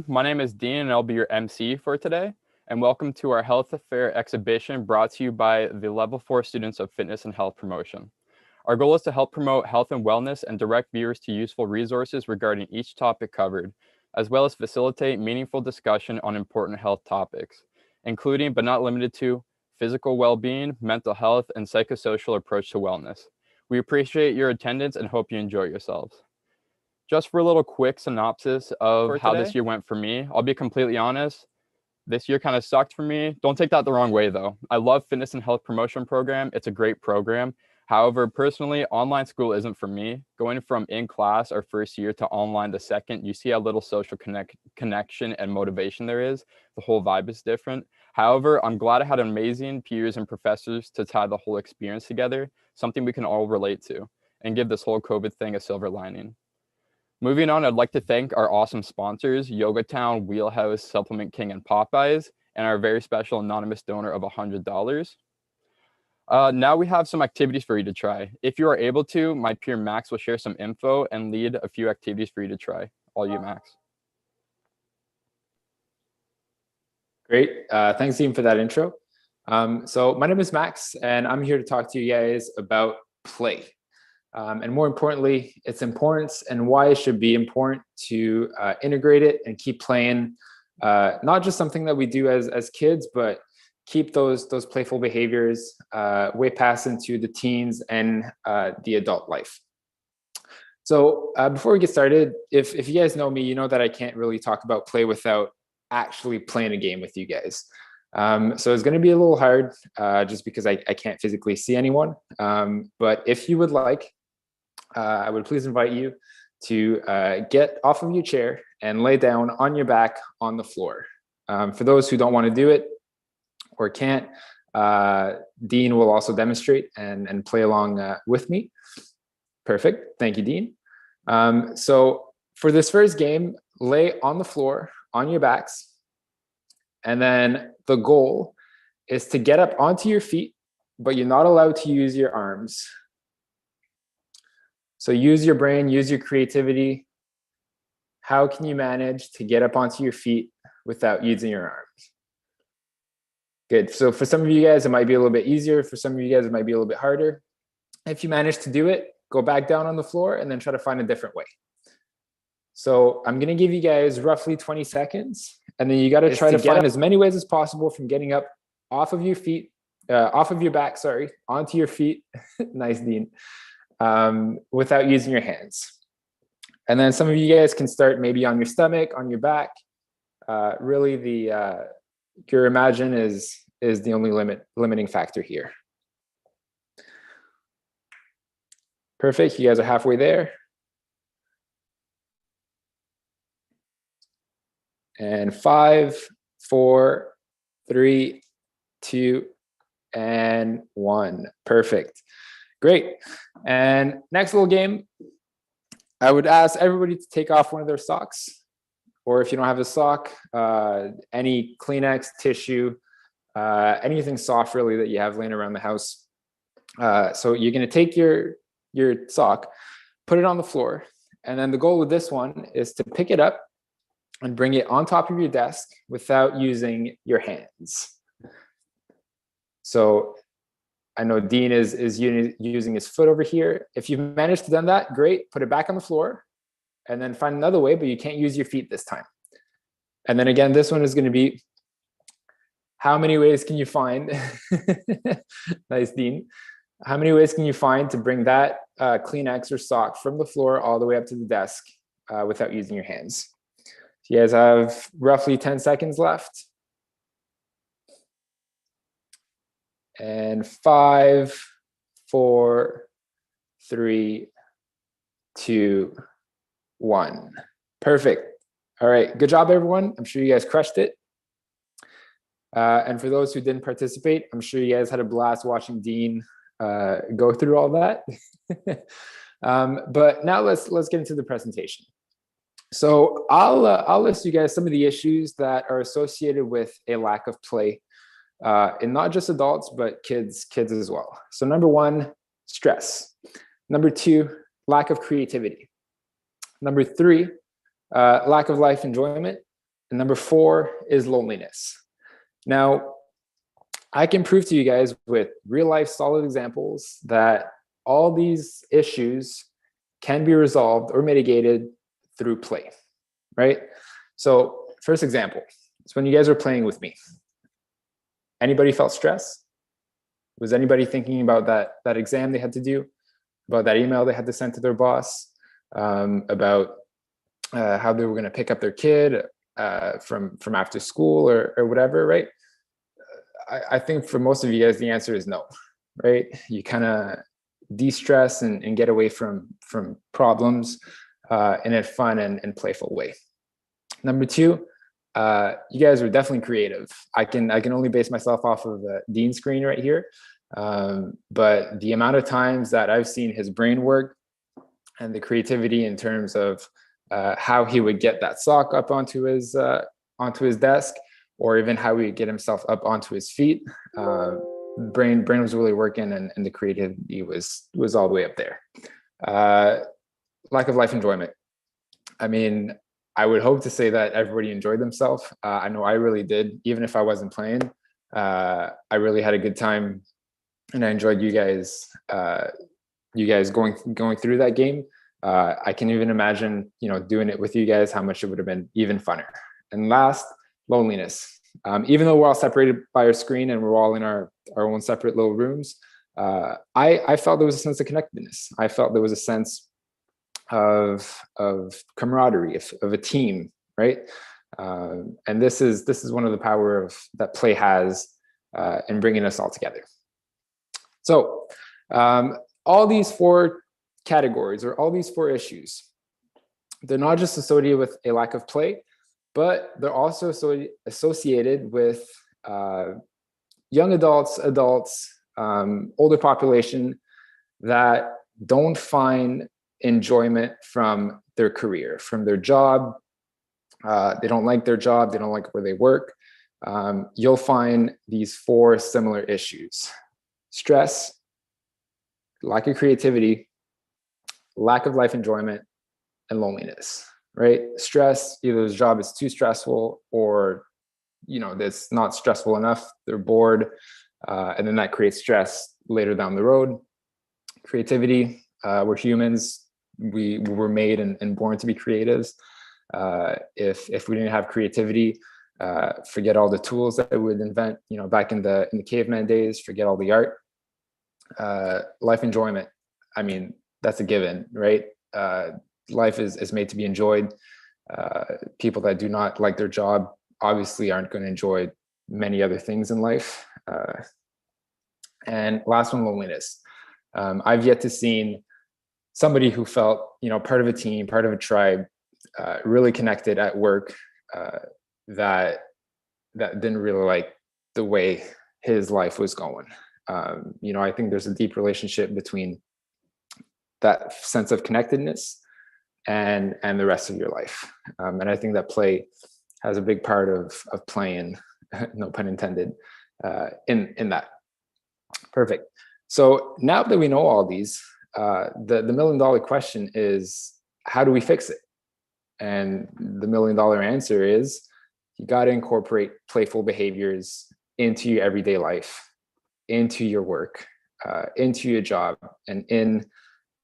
My name is Dean and I'll be your MC for today. And welcome to our Health Affair exhibition brought to you by the Level 4 students of Fitness and Health Promotion. Our goal is to help promote health and wellness and direct viewers to useful resources regarding each topic covered, as well as facilitate meaningful discussion on important health topics, including but not limited to physical well-being, mental health, and psychosocial approach to wellness. We appreciate your attendance and hope you enjoy yourselves. Just for a little quick synopsis of how this year went for me, I'll be completely honest. This year kind of sucked for me. Don't take that the wrong way, though. I love Fitness and Health Promotion Program. It's a great program. However, personally, online school isn't for me. Going from in class our first year to online the second, you see how little social connection and motivation there is. The whole vibe is different. However, I'm glad I had amazing peers and professors to tie the whole experience together, something we can all relate to, and give this whole COVID thing a silver lining. Moving on, I'd like to thank our awesome sponsors, Yoga Town, Wheelhouse, Supplement King, and Popeyes, and our very special anonymous donor of $100. Now we have some activities for you to try. If you are able to, my peer Max will share some info and lead a few activities for you to try. All you, Max. Great. Thanks, Dean, for that intro. So my name is Max, and I'm here to talk to you guys about play. And more importantly, its importance and why it should be important to integrate it and keep playing, not just something that we do as kids, but keep those playful behaviors way past into the teens and the adult life. So before we get started, if you guys know me, you know that I can't really talk about play without actually playing a game with you guys. So it's going to be a little hard just because I can't physically see anyone. But if you would like, I would please invite you to get off of your chair and lay down on your back on the floor. For those who don't want to do it or can't, Dean will also demonstrate and play along with me. Perfect. Thank you, Dean. So for this first game, lay on the floor on your backs. And then the goal is to get up onto your feet, but you're not allowed to use your arms. So use your brain, use your creativity. How can you manage to get up onto your feet without using your arms? Good. So for some of you guys, it might be a little bit easier. For some of you guys, it might be a little bit harder. If you manage to do it, go back down on the floor and then try to find a different way. So I'm going to give you guys roughly 20 seconds. And then you got to try to find as many ways as possible from getting up off of your feet, off of your back, sorry, onto your feet. Nice, Dean. Without using your hands. And then some of you guys can start maybe on your stomach, on your back. Really your imagine is the only limiting factor here. Perfect, you guys are halfway there. And 5, 4, 3, 2, and 1. Perfect. Great. And next little game, I would ask everybody to take off one of their socks, or if you don't have a sock, any Kleenex, tissue, anything soft really that you have laying around the house. So you're going to take your sock, put it on the floor, and then the goal with this one is to pick it up and bring it on top of your desk without using your hands. So I know Dean is using his foot over here. If you've managed to do that, great. Put it back on the floor and then find another way, but you can't use your feet this time. And then again, this one is going to be, how many ways can you find? Nice, Dean. How many ways can you find to bring that Kleenex or sock from the floor all the way up to the desk without using your hands? So you guys have roughly 10 seconds left. And 5, 4, 3, 2, 1. Perfect. All right. Good job, everyone. I'm sure you guys crushed it. And for those who didn't participate, I'm sure you guys had a blast watching Dean go through all that. But now let's get into the presentation. So I'll list you guys some of the issues that are associated with a lack of play in not just adults, but kids as well. So number 1, stress. Number 2, lack of creativity. Number 3, lack of life enjoyment. And number 4 is loneliness. Now, I can prove to you guys with real life solid examples that all these issues can be resolved or mitigated through play, right? So first example is when you guys were playing with me. Anybody felt stress? Was anybody thinking about that exam they had to do, about that email they had to send to their boss, about how they were going to pick up their kid from after school or whatever, right? I think for most of you guys, the answer is no, right? You kind of de-stress and get away from problems in a fun and playful way. Number 2, you guys were definitely creative. I can only base myself off of Dean's screen right here, but the amount of times that I've seen his brain work and the creativity in terms of how he would get that sock up onto his desk, or even how he would get himself up onto his feet. Brain was really working, and the creativity was all the way up there. Lack of life enjoyment. I mean, I would hope to say that everybody enjoyed themselves. I know I really did, even if I wasn't playing. I really had a good time, and I enjoyed you guys going through that game. I can even imagine, doing it with you guys, how much it would have been even funner. And last, loneliness. Even though we're all separated by our screen and we're all in our own separate little rooms, I felt there was a sense of connectedness. I felt there was a sense of camaraderie, of a team, right? And this is one of the power that play has in bringing us all together. So all these 4 categories, or all these 4 issues, they're not just associated with a lack of play, but they're also associated with young adults, older population that don't find enjoyment from their career, from their job. They don't like their job. They don't like where they work. You'll find these 4 similar issues: stress, lack of creativity, lack of life enjoyment, and loneliness, right? Stress, either the job is too stressful, or that's not stressful enough. They're bored, and then that creates stress later down the road. Creativity, we're humans. We were made and born to be creatives. If we didn't have creativity, forget all the tools that we would invent, back in the caveman days. Forget all the art. Life enjoyment, I mean, that's a given, right? Life is made to be enjoyed. People that do not like their job obviously aren't going to enjoy many other things in life. And last one, loneliness. I've yet to see somebody who felt, part of a team, part of a tribe, really connected at work, that didn't really like the way his life was going. I think there's a deep relationship between that sense of connectedness and the rest of your life. And I think that play has a big part of playing, no pun intended, in that. Perfect. So now that we know all these, the $1 million question is, how do we fix it? And the $1 million answer is, you got to incorporate playful behaviors into your everyday life, into your work, into your job, and in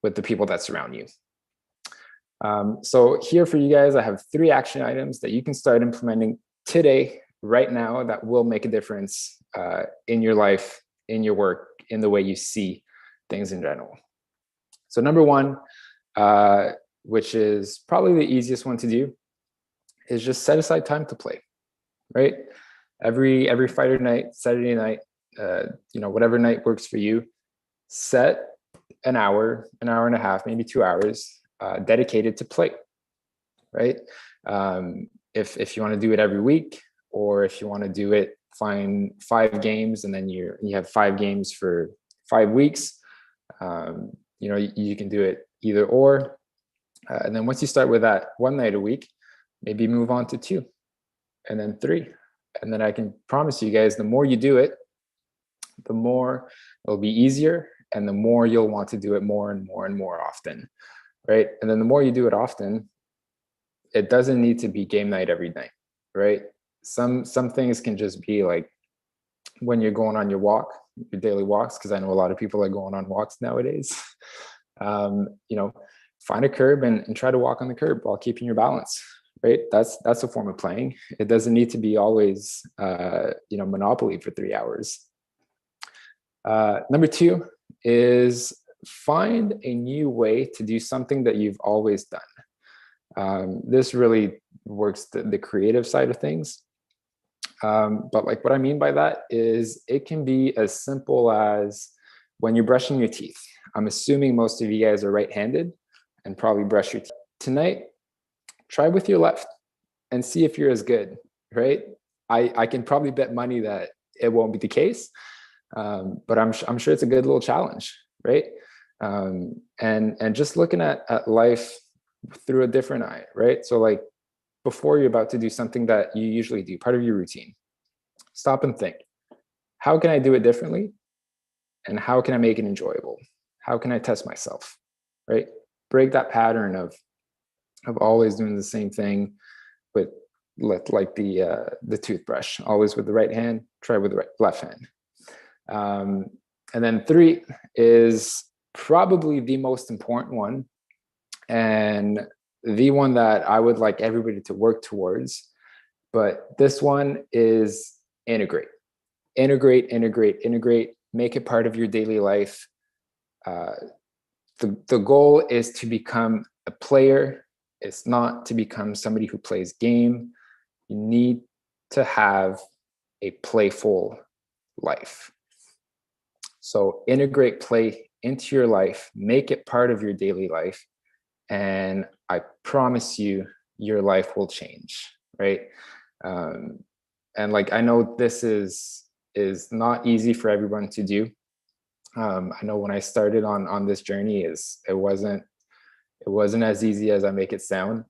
with the people that surround you. So here for you guys, I have 3 action items that you can start implementing today, right now, that will make a difference in your life, in your work, in the way you see things in general. So number 1, which is probably the easiest one to do, is just set aside time to play, right? Every Friday night, Saturday night, whatever night works for you, set an hour and a half, maybe 2 hours, dedicated to play, right? If you want to do it every week, or if you want to do it, find 5 games, and then you have 5 games for 5 weeks. You can do it either or. And then once you start with that 1 night a week, maybe move on to 2, and then 3. And then I can promise you guys, the more you do it, the more it'll be easier, and the more you'll want to do it more and more and more often, right? And then the more you do it often, it doesn't need to be game night every night, right? Some things can just be like when you're going on your walk, your daily walks, because I know a lot of people are going on walks nowadays. You know, find a curb and try to walk on the curb while keeping your balance, right? That's a form of playing. It doesn't need to be always you know, Monopoly for 3 hours. Number two is find a new way to do something that you've always done. This really works the creative side of things. But like what I mean by that is it can be as simple as when you're brushing your teeth. I'm assuming most of you guys are right-handed and probably brush your teeth. Tonight, try with your left and see if you're as good, right? I can probably bet money that it won't be the case, but I'm sure it's a good little challenge, right? And just looking at life through a different eye, right? So like before you're about to do something that you usually do, part of your routine, stop and think, how can I do it differently? And how can I make it enjoyable? How can I test myself, right? Break that pattern of always doing the same thing with like the toothbrush, always with the right hand, try with the left hand. And then three is probably the most important one, and the one that I would like everybody to work towards. But this one is integrate. Make it part of your daily life. The goal is to become a player. It's not to become somebody who plays game. You need to have a playful life. So integrate play into your life, make it part of your daily life, and I promise you, your life will change, right? And like, I know this is not easy for everyone to do. I know when I started on this journey, it wasn't as easy as I make it sound.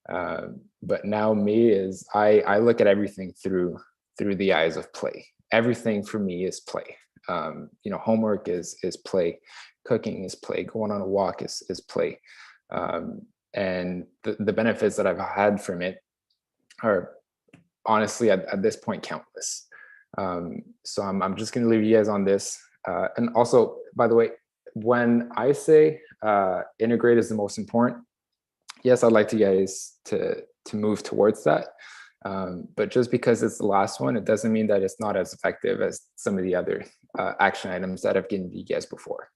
But now me is I look at everything through the eyes of play. Everything for me is play. You know, homework is play, cooking is play, going on a walk is play. And the benefits that I've had from it are honestly at this point countless. So I'm just going to leave you guys on this. And also, by the way, when I say integrate is the most important, yes, I'd like you guys to move towards that. But just because it's the last one, it doesn't mean that it's not as effective as some of the other action items that I've given you guys before.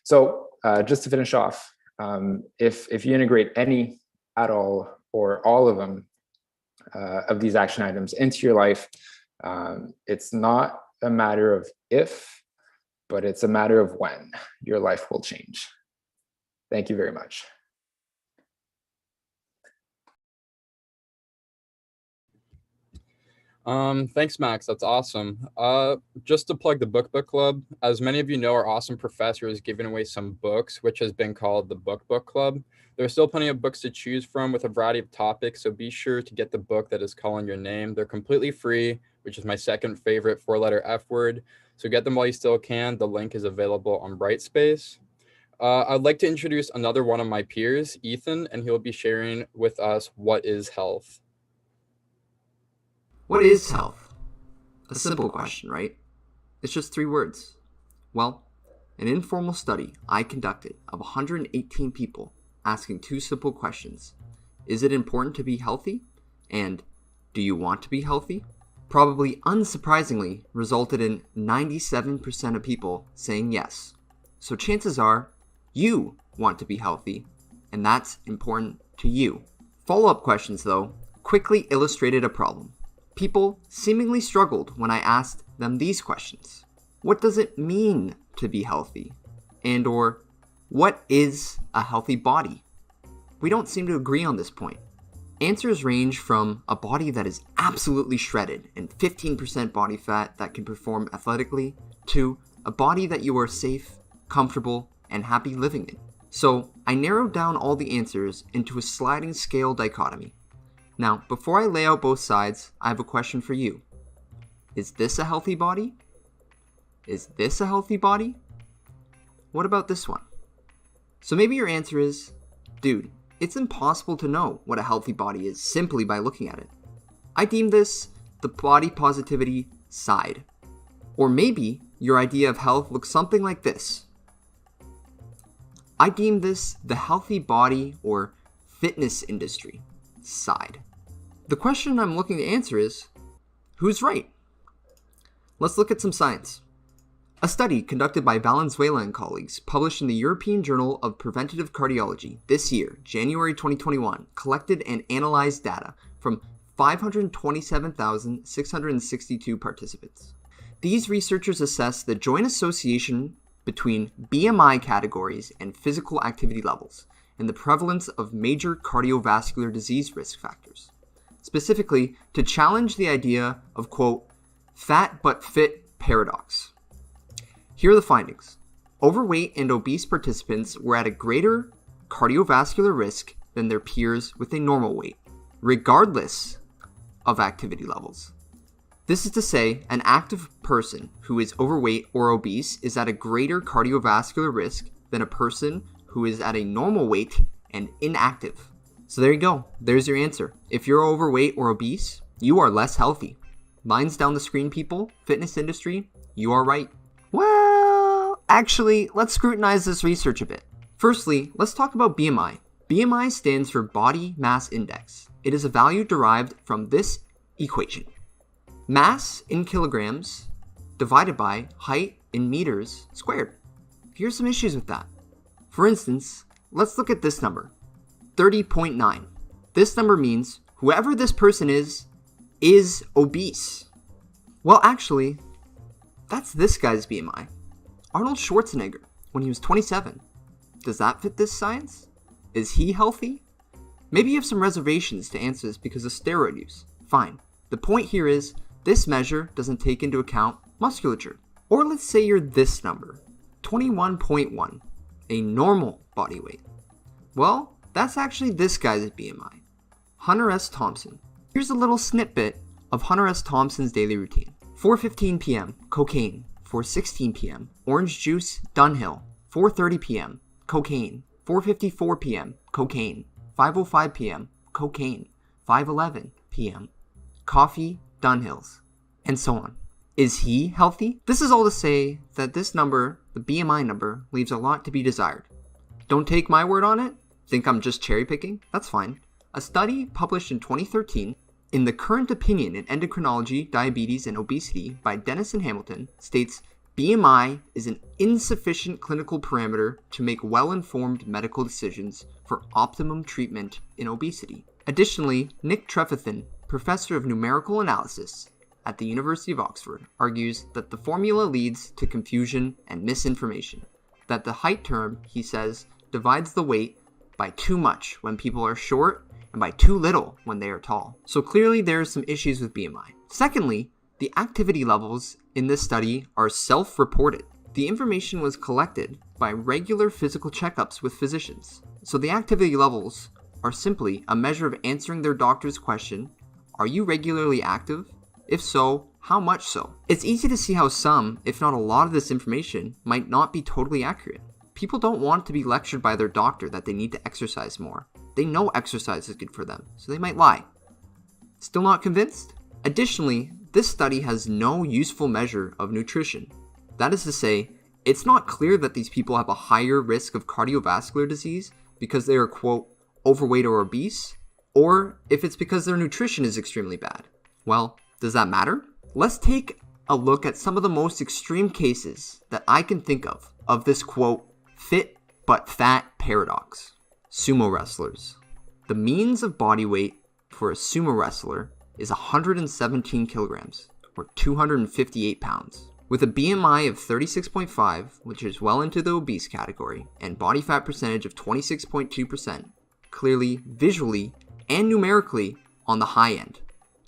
So just to finish off, if you integrate any at all or all of them of these action items into your life, it's not a matter of if, but it's a matter of when your life will change. Thank you very much. Thanks, Max. That's awesome. Just to plug the book club, as many of you know, our awesome professor is giving away some books, which has been called the book club. There's still plenty of books to choose from with a variety of topics, so be sure to get the book that is calling your name. They're completely free, which is my second favorite 4-letter F word. So get them while you still can. The link is available on Brightspace. I'd like to introduce another one of my peers, Ethan, and he'll be sharing with us what is health. What is health? A simple question, right? It's just 3 words. Well, an informal study I conducted of 118 people asking 2 simple questions. Is it important to be healthy? And do you want to be healthy? Probably unsurprisingly resulted in 97% of people saying yes. So chances are you want to be healthy, and that's important to you. Follow-up questions, though, quickly illustrated a problem. People seemingly struggled when I asked them these questions. What does it mean to be healthy? And or, what is a healthy body? We don't seem to agree on this point. Answers range from a body that is absolutely shredded and 15% body fat that can perform athletically to a body that you are safe, comfortable, and happy living in. So I narrowed down all the answers into a sliding scale dichotomy. Now, before I lay out both sides, I have a question for you. Is this a healthy body? Is this a healthy body? What about this one? So maybe your answer is, dude, it's impossible to know what a healthy body is simply by looking at it. I deem this the body positivity side. Or maybe your idea of health looks something like this. I deem this the healthy body or fitness industry side. The question I'm looking to answer is, who's right? Let's look at some science. A study conducted by Valenzuela and colleagues, published in the European Journal of Preventative Cardiology this year, January 2021, collected and analyzed data from 527,662 participants. These researchers assessed the joint association between BMI categories and physical activity levels and the prevalence of major cardiovascular disease risk factors, specifically to challenge the idea of, quote, fat but fit paradox. Here are the findings. Overweight and obese participants were at a greater cardiovascular risk than their peers with a normal weight, regardless of activity levels. This is to say, an active person who is overweight or obese is at a greater cardiovascular risk than a person who is at a normal weight and inactive. So there you go. There's your answer. If you're overweight or obese, you are less healthy. Lines down the screen, people. Fitness industry, you are right. Well, actually, let's scrutinize this research a bit. Firstly, let's talk about BMI. BMI stands for Body Mass Index. It is a value derived from this equation. Mass in kilograms divided by height in meters squared. Here's some issues with that. For instance, let's look at this number, 30.9. This number means whoever this person is obese. Well, actually, that's this guy's BMI. Arnold Schwarzenegger, when he was 27. Does that fit this science? Is he healthy? Maybe you have some reservations to answer this because of steroid use. Fine. The point here is, this measure doesn't take into account musculature. Or let's say you're this number, 21.1, a normal body weight. Well, that's actually this guy's BMI, Hunter S. Thompson. Here's a little snippet of Hunter S. Thompson's daily routine. 4:15 p.m., cocaine. 4:16 p.m., orange juice, Dunhill. 4:30 p.m., cocaine. 4:54 p.m., cocaine. 5:05 p.m., cocaine. 5:11 p.m., coffee, Dunhills, and so on. Is he healthy? This is all to say that this number, the BMI number, leaves a lot to be desired. Don't take my word on it. Think I'm just cherry picking? That's fine. A study published in 2013 in the Current Opinion in Endocrinology, Diabetes, and Obesity by Dennis and Hamilton states BMI is an insufficient clinical parameter to make well-informed medical decisions for optimum treatment in obesity. Additionally, Nick Trefethen, professor of numerical analysis at the University of Oxford, argues that the formula leads to confusion and misinformation, that the height term, he says, divides the weight by too much when people are short and by too little when they are tall. So clearly there are some issues with BMI. Secondly, the activity levels in this study are self-reported. The information was collected by regular physical checkups with physicians. So the activity levels are simply a measure of answering their doctor's question, are you regularly active? If so, how much so? It's easy to see how some, if not a lot of this information, might not be totally accurate. People don't want to be lectured by their doctor that they need to exercise more. They know exercise is good for them, so they might lie. Still not convinced? Additionally, this study has no useful measure of nutrition. That is to say, it's not clear that these people have a higher risk of cardiovascular disease because they are, quote, overweight or obese, or if it's because their nutrition is extremely bad. Well, does that matter? Let's take a look at some of the most extreme cases that I can think of this, quote, fit but fat paradox. Sumo wrestlers. The means of body weight for a sumo wrestler is 117 kilograms, or 258 pounds. With a BMI of 36.5, which is well into the obese category, and body fat percentage of 26.2%, clearly, visually, and numerically on the high end.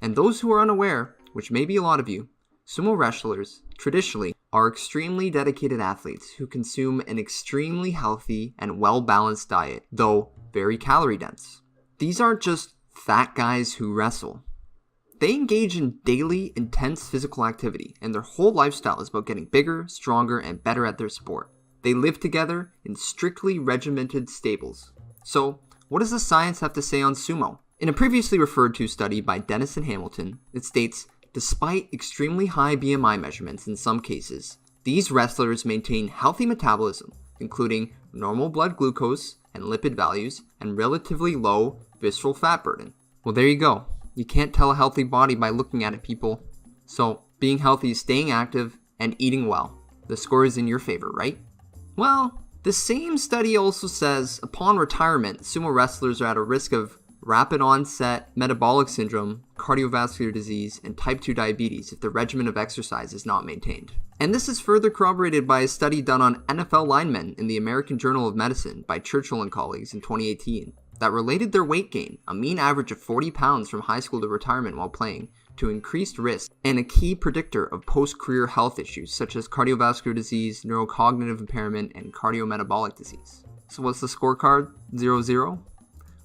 And those who are unaware, which may be a lot of you, sumo wrestlers, traditionally, are extremely dedicated athletes who consume an extremely healthy and well-balanced diet, though very calorie dense. These aren't just fat guys who wrestle. They engage in daily, intense physical activity, and their whole lifestyle is about getting bigger, stronger, and better at their sport. They live together in strictly regimented stables. So, what does the science have to say on sumo? In a previously referred to study by Dennis and Hamilton, it states, despite extremely high BMI measurements in some cases, these wrestlers maintain healthy metabolism, including normal blood glucose and lipid values and relatively low visceral fat burden. Well, there you go. You can't tell a healthy body by looking at it, people. So, being healthy is staying active and eating well. The score is in your favor, right? Well, the same study also says upon retirement, sumo wrestlers are at a risk of rapid onset metabolic syndrome, cardiovascular disease, and type 2 diabetes if the regimen of exercise is not maintained. And this is further corroborated by a study done on NFL linemen in the American Journal of Medicine by Churchill and colleagues in 2018 that related their weight gain, a mean average of 40 pounds from high school to retirement while playing, to increased risk and a key predictor of post-career health issues such as cardiovascular disease, neurocognitive impairment, and cardiometabolic disease. So what's the scorecard? 0-0?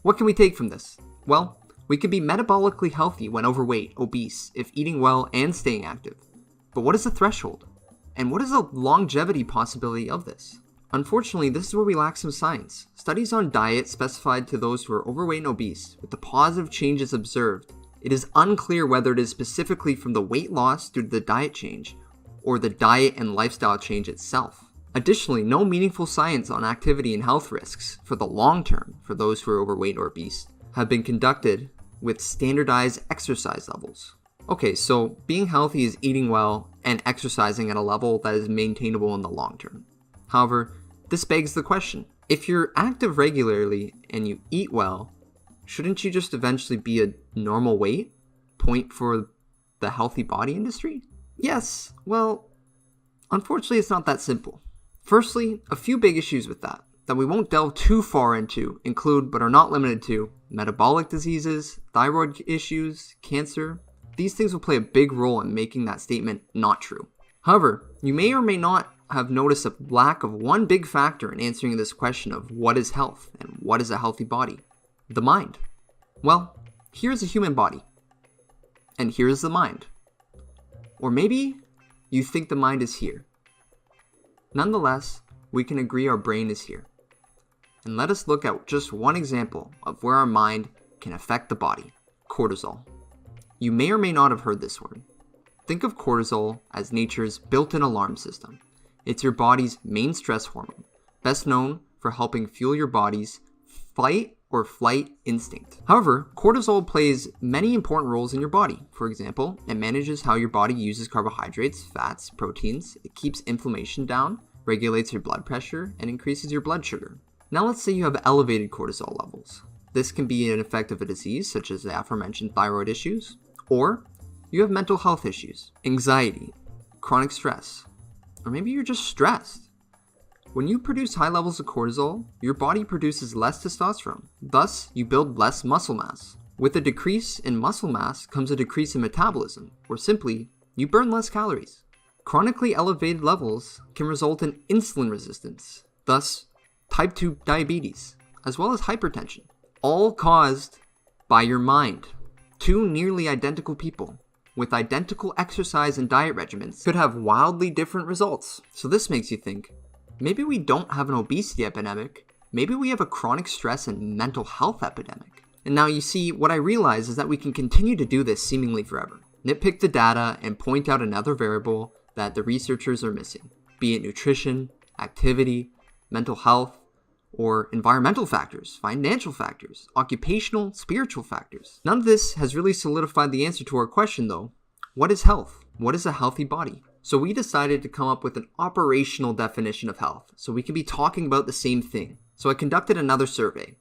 What can we take from this? Well, we can be metabolically healthy when overweight, obese, if eating well and staying active. But what is the threshold? And what is the longevity possibility of this? Unfortunately, this is where we lack some science. Studies on diet specified to those who are overweight and obese, with the positive changes observed, it is unclear whether it is specifically from the weight loss due to the diet change, or the diet and lifestyle change itself. Additionally, no meaningful science on activity and health risks for the long term for those who are overweight or obese have been conducted with standardized exercise levels. Okay, so being healthy is eating well and exercising at a level that is maintainable in the long term. However, this begs the question, if you're active regularly and you eat well, shouldn't you just eventually be a normal weight? Point for the healthy body industry? Yes, well, unfortunately it's not that simple. Firstly, a few big issues with that we won't delve too far into include, but are not limited to, metabolic diseases, thyroid issues, cancer. These things will play a big role in making that statement not true. However, you may or may not have noticed a lack of one big factor in answering this question of what is health and what is a healthy body? The mind. Well, here's a human body. And here's the mind. Or maybe you think the mind is here. Nonetheless, we can agree our brain is here. And let us look at just one example of where our mind can affect the body: cortisol. You may or may not have heard this word. Think of cortisol as nature's built-in alarm system. It's your body's main stress hormone, best known for helping fuel your body's fight or flight instinct. However, cortisol plays many important roles in your body. For example, it manages how your body uses carbohydrates, fats, proteins. It keeps inflammation down, regulates your blood pressure, and increases your blood sugar. Now let's say you have elevated cortisol levels. This can be an effect of a disease such as the aforementioned thyroid issues, or you have mental health issues, anxiety, chronic stress, or maybe you're just stressed. When you produce high levels of cortisol, your body produces less testosterone. Thus, you build less muscle mass. With a decrease in muscle mass comes a decrease in metabolism, or simply, you burn less calories. Chronically elevated levels can result in insulin resistance, thus type 2 diabetes, as well as hypertension, all caused by your mind. Two nearly identical people with identical exercise and diet regimens could have wildly different results. So this makes you think, maybe we don't have an obesity epidemic, maybe we have a chronic stress and mental health epidemic. And now you see, what I realize is that we can continue to do this seemingly forever. Nitpick the data and point out another variable that the researchers are missing, be it nutrition, activity, mental health, or environmental factors, financial factors, occupational, spiritual factors. None of this has really solidified the answer to our question though. What is health? What is a healthy body? So we decided to come up with an operational definition of health, so we can be talking about the same thing. So I conducted another survey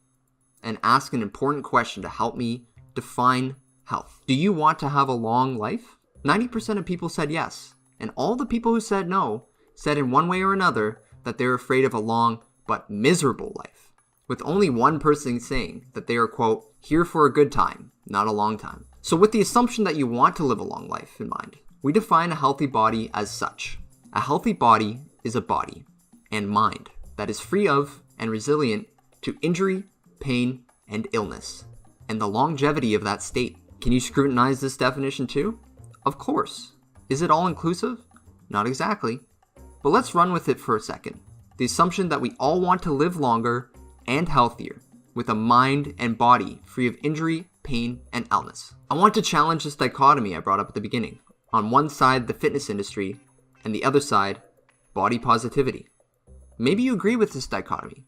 and asked an important question to help me define health. Do you want to have a long life? 90% of people said yes, and all the people who said no said in one way or another that they're afraid of a long but miserable life, with only one person saying that they are, quote, here for a good time, not a long time. So with the assumption that you want to live a long life in mind, we define a healthy body as such. A healthy body is a body and mind that is free of and resilient to injury, pain, and illness, and the longevity of that state. Can you scrutinize this definition too? Of course. Is it all inclusive? Not exactly. But let's run with it for a second. The assumption that we all want to live longer and healthier, with a mind and body free of injury, pain, and illness. I want to challenge this dichotomy I brought up at the beginning. On one side, the fitness industry, and the other side, body positivity. Maybe you agree with this dichotomy.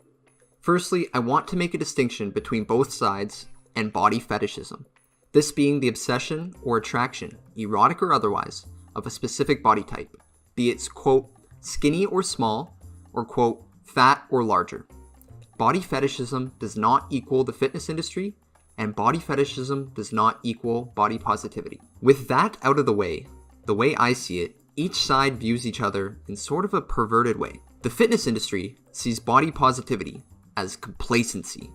Firstly, I want to make a distinction between both sides and body fetishism. This being the obsession or attraction, erotic or otherwise, of a specific body type, be it, quote, skinny or small, or, quote, fat or larger. Body fetishism does not equal the fitness industry, and body fetishism does not equal body positivity. With that out of the way I see it, each side views each other in sort of a perverted way. The fitness industry sees body positivity as complacency,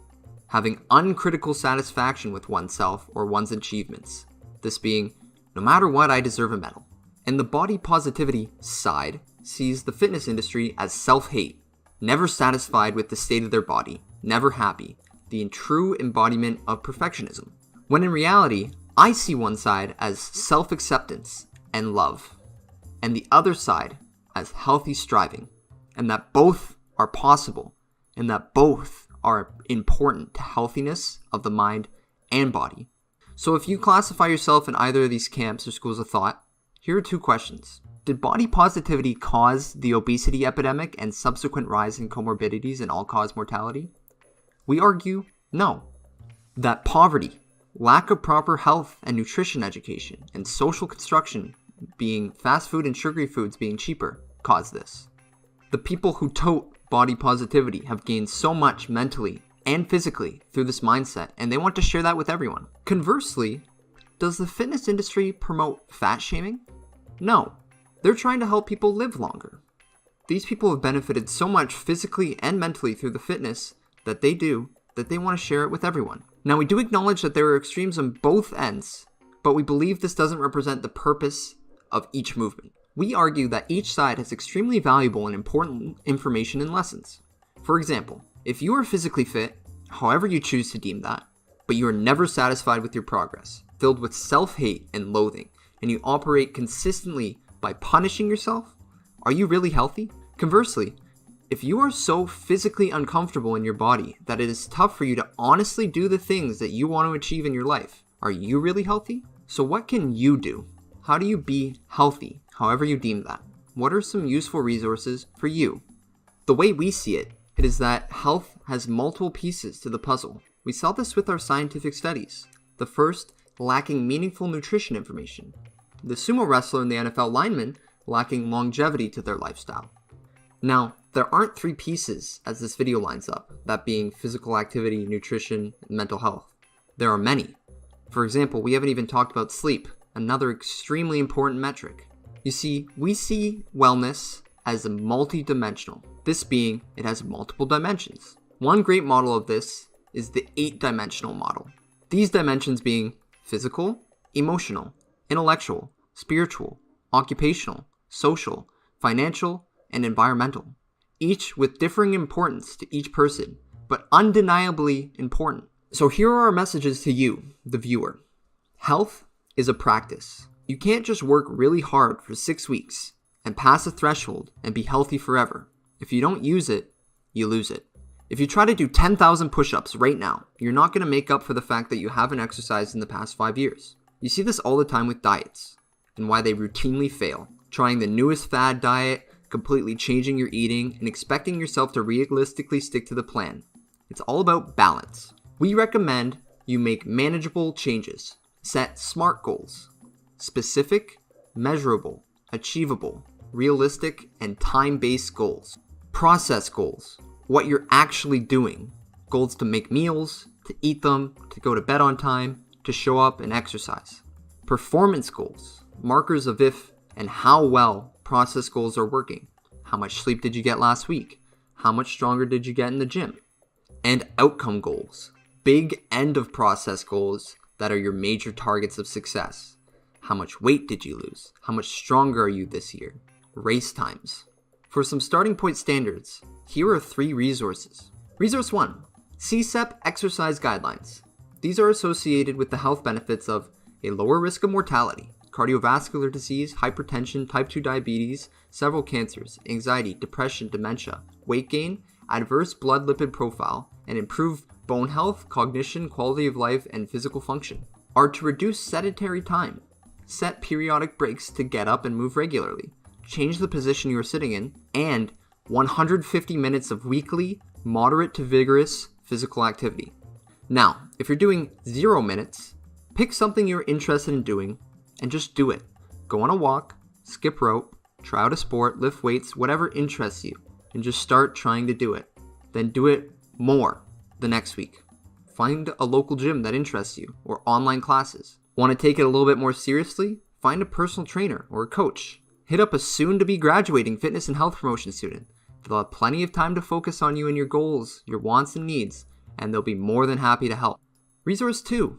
having uncritical satisfaction with oneself or one's achievements. This being, no matter what, I deserve a medal. And the body positivity side sees the fitness industry as self-hate, never satisfied with the state of their body, never happy, the true embodiment of perfectionism. When in reality, I see one side as self-acceptance and love, and the other side as healthy striving, and that both are possible, and that both are important to healthiness of the mind and body. So if you classify yourself in either of these camps or schools of thought, here are two questions. Did body positivity cause the obesity epidemic and subsequent rise in comorbidities and all-cause mortality? We argue no. That poverty, lack of proper health and nutrition education, and social construction, being fast food and sugary foods being cheaper, caused this. The people who tote body positivity have gained so much mentally and physically through this mindset, and they want to share that with everyone. Conversely, does the fitness industry promote fat shaming? No. They're trying to help people live longer. These people have benefited so much physically and mentally through the fitness that they want to share it with everyone. Now, we do acknowledge that there are extremes on both ends, but we believe this doesn't represent the purpose of each movement. We argue that each side has extremely valuable and important information and lessons. For example, if you are physically fit, however you choose to deem that, but you are never satisfied with your progress, filled with self-hate and loathing, and you operate consistently by punishing yourself, are you really healthy? Conversely, if you are so physically uncomfortable in your body that it is tough for you to honestly do the things that you want to achieve in your life, are you really healthy? So what can you do? How do you be healthy, however you deem that? What are some useful resources for you? The way we see it, it is that health has multiple pieces to the puzzle. We saw this with our scientific studies. The first, lacking meaningful nutrition information. The sumo wrestler and the NFL lineman lacking longevity to their lifestyle. Now, there aren't three pieces as this video lines up, that being physical activity, nutrition, and mental health. There are many. For example, we haven't even talked about sleep, another extremely important metric. You see, we see wellness as a multi-dimensional. This being, it has multiple dimensions. One great model of this is the 8-dimensional model. These dimensions being physical, emotional, intellectual, spiritual, occupational, social, financial, and environmental, each with differing importance to each person, but undeniably important. So here are our messages to you, the viewer. Health is a practice. You can't just work really hard for 6 weeks and pass a threshold and be healthy forever. If you don't use it, you lose it. If you try to do 10,000 push-ups right now, you're not going to make up for the fact that you haven't exercised in the past 5 years. You see this all the time with diets and why they routinely fail. Trying the newest fad diet, completely changing your eating, and expecting yourself to realistically stick to the plan. It's all about balance. We recommend you make manageable changes. Set SMART goals. Specific, measurable, achievable, realistic, and time-based goals. Process goals. What you're actually doing. Goals to make meals, to eat them, to go to bed on time, to show up and exercise. Performance goals. Markers of if and how well process goals are working. How much sleep did you get last week? How much stronger did you get in the gym? And outcome goals. Big end of process goals that are your major targets of success. How much weight did you lose? How much stronger are you this year? Race times. For some starting point standards, here are 3 resources. Resource 1, CSEP exercise guidelines. These are associated with the health benefits of a lower risk of mortality, cardiovascular disease, hypertension, type 2 diabetes, several cancers, anxiety, depression, dementia, weight gain, adverse blood lipid profile, and improved bone health, cognition, quality of life, and physical function are to reduce sedentary time, set periodic breaks to get up and move regularly, change the position you are sitting in, and 150 minutes of weekly, moderate to vigorous physical activity. Now, if you're doing 0 minutes, pick something you're interested in doing and just do it. Go on a walk, skip rope, try out a sport, lift weights, whatever interests you, and just start trying to do it. Then do it more the next week. Find a local gym that interests you or online classes. Want to take it a little bit more seriously? Find a personal trainer or a coach. Hit up a soon-to-be graduating fitness and health promotion student. They'll have plenty of time to focus on you and your goals, your wants and needs, and they'll be more than happy to help. Resource 2,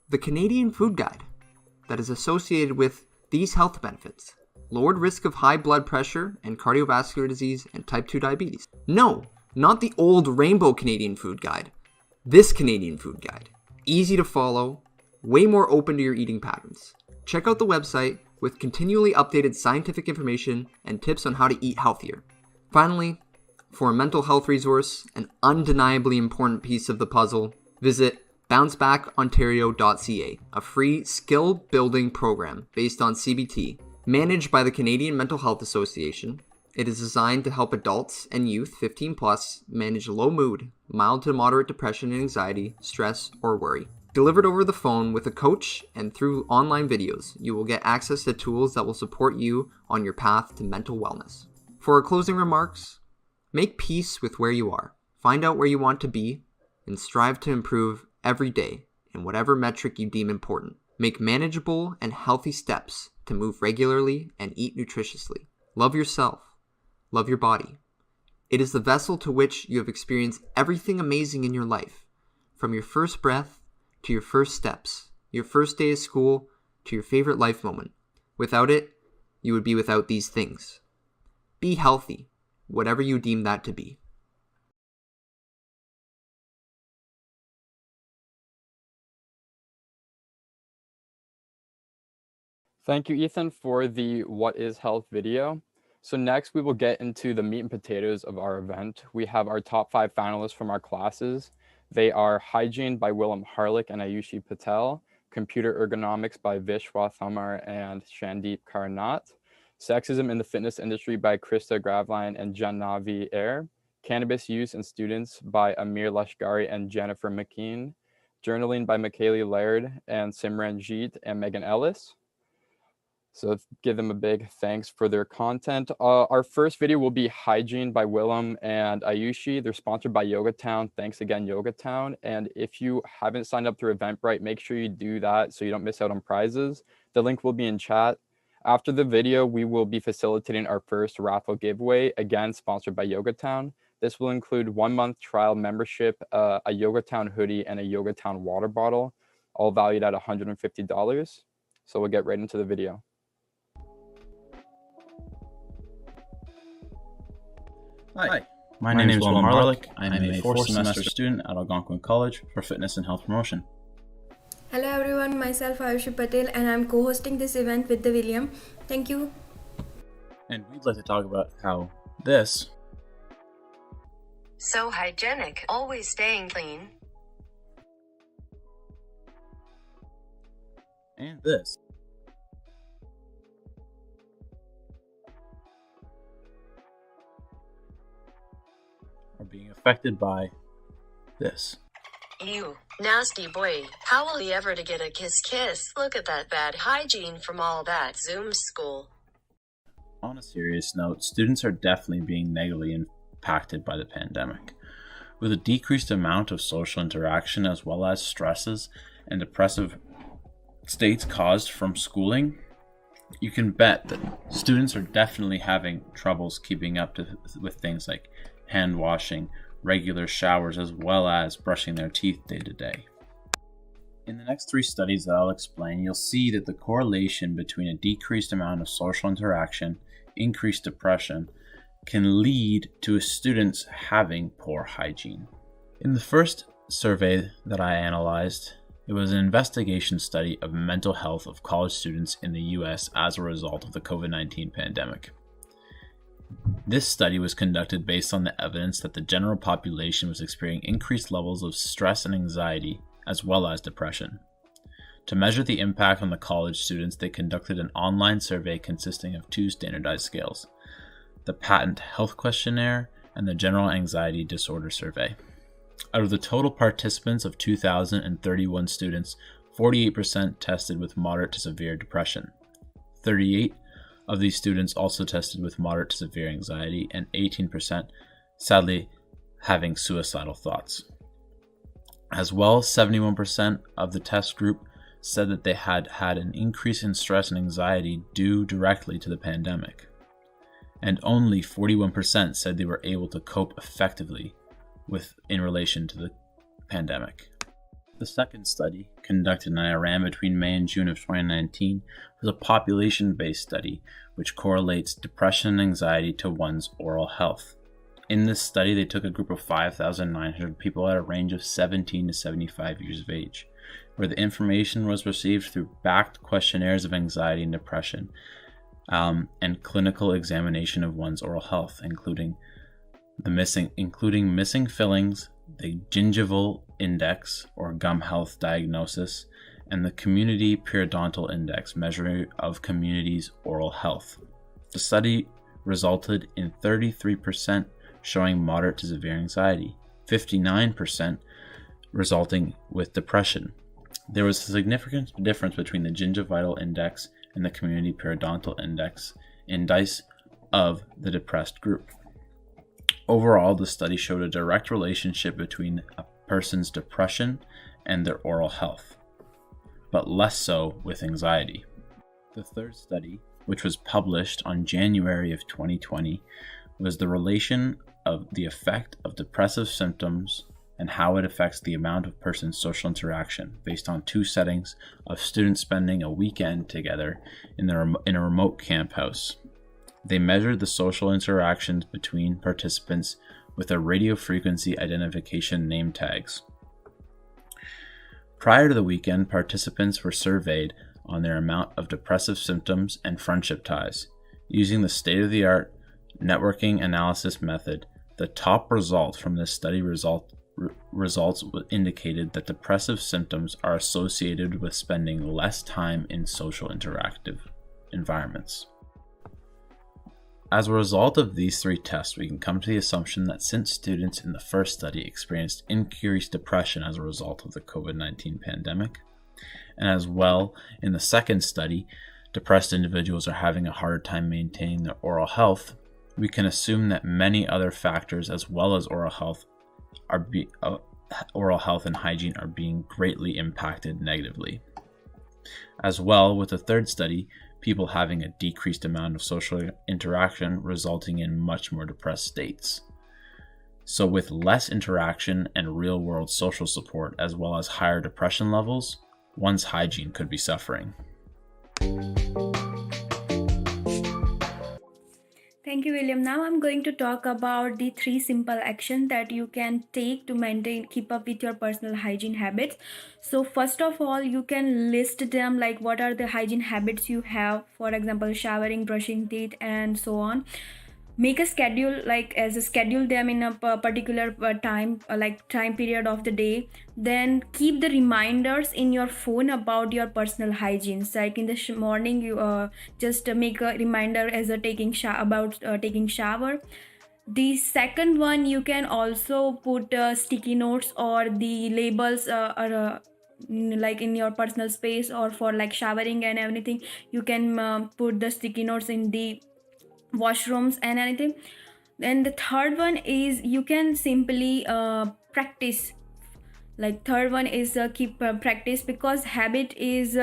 the Canadian Food Guide that is associated with these health benefits. Lowered risk of high blood pressure and cardiovascular disease and type 2 diabetes. No, not the old Rainbow Canadian Food Guide. This Canadian Food Guide. Easy to follow, way more open to your eating patterns. Check out the website with continually updated scientific information and tips on how to eat healthier. Finally, for a mental health resource, an undeniably important piece of the puzzle, visit bouncebackontario.ca, a free skill-building program based on CBT, managed by the Canadian Mental Health Association. It is designed to help adults and youth 15 plus manage low mood, mild to moderate depression and anxiety, stress, or worry. Delivered over the phone with a coach and through online videos, you will get access to tools that will support you on your path to mental wellness. For our closing remarks, make peace with where you are. Find out where you want to be and strive to improve every day in whatever metric you deem important. Make manageable and healthy steps to move regularly and eat nutritiously. Love yourself. Love your body. It is the vessel to which you have experienced everything amazing in your life, from your first breath to your first steps, your first day of school to your favorite life moment. Without it, you would be without these things. Be healthy, whatever you deem that to be. Thank you, Ethan, for the What is Health video. So next we will get into the meat and potatoes of our event. We have our top 5 finalists from our classes. They are Hygiene by Willem Harlick and Ayushi Patel, Computer Ergonomics by Vishwa Thamar and Shandeep Karnat, Sexism in the Fitness Industry by Krista Gravline and Jannavi Air, Cannabis Use in Students by Amir Lashkari and Jennifer McKean, Journaling by Michaeli Laird and Simran Jeet and Megan Ellis. So give them a big thanks for their content. Our first video will be Hygiene by Willem and Ayushi. They're sponsored by Yoga Town. Thanks again, Yoga Town. And if you haven't signed up through Eventbrite, make sure you do that so you don't miss out on prizes. The link will be in chat. After the video, we will be facilitating our first raffle giveaway, again, sponsored by Yoga Town. This will include 1-month trial membership, a Yoga Town hoodie, and a Yoga Town water bottle, all valued at $150. So we'll get right into the video. Hi, my name is Willem Harlick. I am a 4th semester student at Algonquin College for Fitness and Health Promotion. Hello everyone, myself Ayushi Patel and I'm co-hosting this event with the William. Thank you. And we'd like to talk about how this so hygienic, always staying clean, and this are being affected by this. You nasty boy, how will he ever to get a kiss? Look at that bad hygiene from all that Zoom school. On a serious note, students are definitely being negatively impacted by the pandemic. With a decreased amount of social interaction as well as stresses and depressive states caused from schooling, you can bet that students are definitely having troubles keeping up with things like hand washing, regular showers, as well as brushing their teeth day to day. In the next 3 studies that I'll explain, you'll see that the correlation between a decreased amount of social interaction, increased depression, can lead to students having poor hygiene. In the first survey that I analyzed, it was an investigation study of mental health of college students in the US as a result of the COVID-19 pandemic. This study was conducted based on the evidence that the general population was experiencing increased levels of stress and anxiety, as well as depression. To measure the impact on the college students, they conducted an online survey consisting of 2 standardized scales, the Patent Health Questionnaire and the General Anxiety Disorder Survey. Out of the total participants of 2,031 students, 48% tested with moderate to severe depression. 38 of these students also tested with moderate to severe anxiety, and 18%, sadly, having suicidal thoughts. As well, 71% of the test group said that they had had an increase in stress and anxiety due directly to the pandemic. And only 41% said they were able to cope effectively in relation to the pandemic. The second study, conducted in Iran between May and June of 2019, was a population-based study which correlates depression and anxiety to one's oral health. In this study, they took a group of 5,900 people at a range of 17 to 75 years of age, where the information was received through backed questionnaires of anxiety and depression, and clinical examination of one's oral health, including missing fillings, the gingival index or gum health diagnosis, and the community periodontal index, measure of community's oral health. The study resulted in 33% showing moderate to severe anxiety, 59% resulting with depression. There was a significant difference between the gingivital index and the community periodontal index of the depressed group. Overall, the study showed a direct relationship between a person's depression and their oral health, but less so with anxiety. The third study, which was published on January of 2020, was the relation of the effect of depressive symptoms and how it affects the amount of person's social interaction, based on 2 settings of students spending a weekend together in a remote camp house. They measured the social interactions between participants with a radio frequency identification name tags. Prior to the weekend, participants were surveyed on their amount of depressive symptoms and friendship ties. Using the state-of-the-art networking analysis method, the top result from this study results indicated that depressive symptoms are associated with spending less time in social interactive environments. As a result of these 3 tests, we can come to the assumption that since students in the first study experienced increased depression as a result of the COVID-19 pandemic, and as well in the second study, depressed individuals are having a harder time maintaining their oral health, we can assume that many other factors as well as oral health and hygiene are being greatly impacted negatively. As well, with the third study, people having a decreased amount of social interaction resulting in much more depressed states. So with less interaction and real-world social support as well as higher depression levels, one's hygiene could be suffering. Thank you, William. Now I'm going to talk about the 3 simple actions that you can take to keep up with your personal hygiene habits. So first of all, you can list them, like what are the hygiene habits you have, for example, showering, brushing teeth, and so on. Make a schedule, schedule them in a particular time period of the day. Then keep the reminders in your phone about your personal hygiene. So like in the morning, you just make a reminder as a taking shower. The second one, you can also put sticky notes or the labels like in your personal space, or for like showering and everything, you can put the sticky notes in the washrooms and anything. Then the third one is you can simply practice. Third one is keep practice, because habit is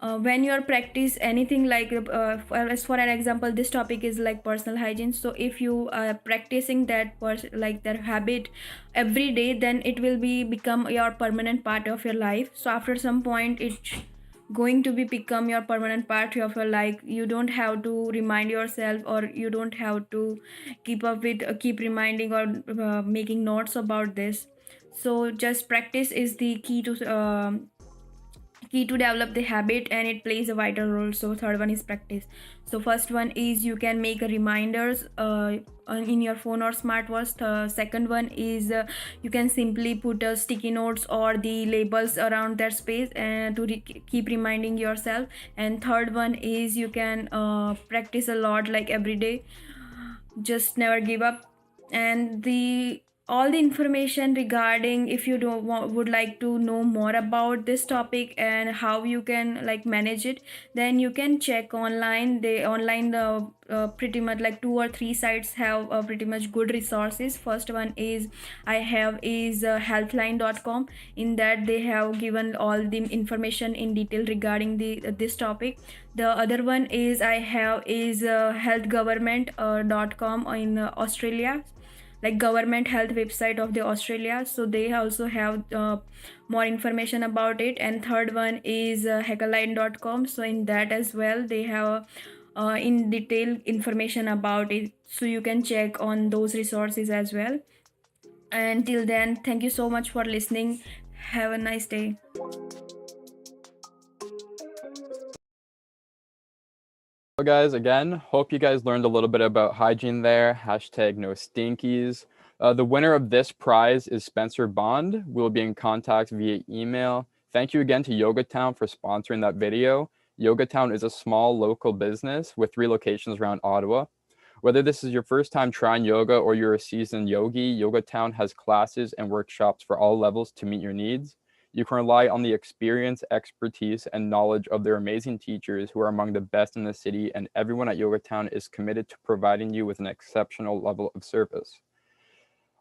when you are practice anything as for an example, this topic is like personal hygiene. So if you are practicing that habit every day, then it will become your permanent part of your life. So after some point, it's going to become your permanent part of your life. You don't have to remind yourself, or you don't have to keep reminding or making notes about this. So just practice is the key key to develop the habit, and it plays a vital role. So third one is practice. So first one is you can make a reminders in your phone or smartwatch. The second one is you can simply put sticky notes or the labels around that space and to keep reminding yourself. And third one is you can practice a lot, like every day, just never give up. And the all the information regarding, if you don't would like to know more about this topic and how you can like manage it, then you can check online. They online pretty much like 2 or 3 sites have pretty much good resources. First one is I have is healthline.com. In that they have given all the information in detail regarding the this topic. The other one is I have is healthgovernment.com in Australia, like government health website of the Australia. So they also have more information about it. And third one is hackerline.com. So in that as well they have in detail information about it, so you can check on those resources as well. And till then, thank you so much for listening. Have a nice day. So guys, again, hope you guys learned a little bit about hygiene there. Hashtag no stinkies. The winner of this prize is Spencer Bond. We'll be in contact via email. Thank you again to Yoga Town for sponsoring that video. Yoga Town is a small local business with 3 locations around Ottawa. Whether this is your first time trying yoga or you're a seasoned yogi, Yoga Town has classes and workshops for all levels to meet your needs. You can rely on the experience, expertise, and knowledge of their amazing teachers who are among the best in the city, and everyone at Yoga Town is committed to providing you with an exceptional level of service.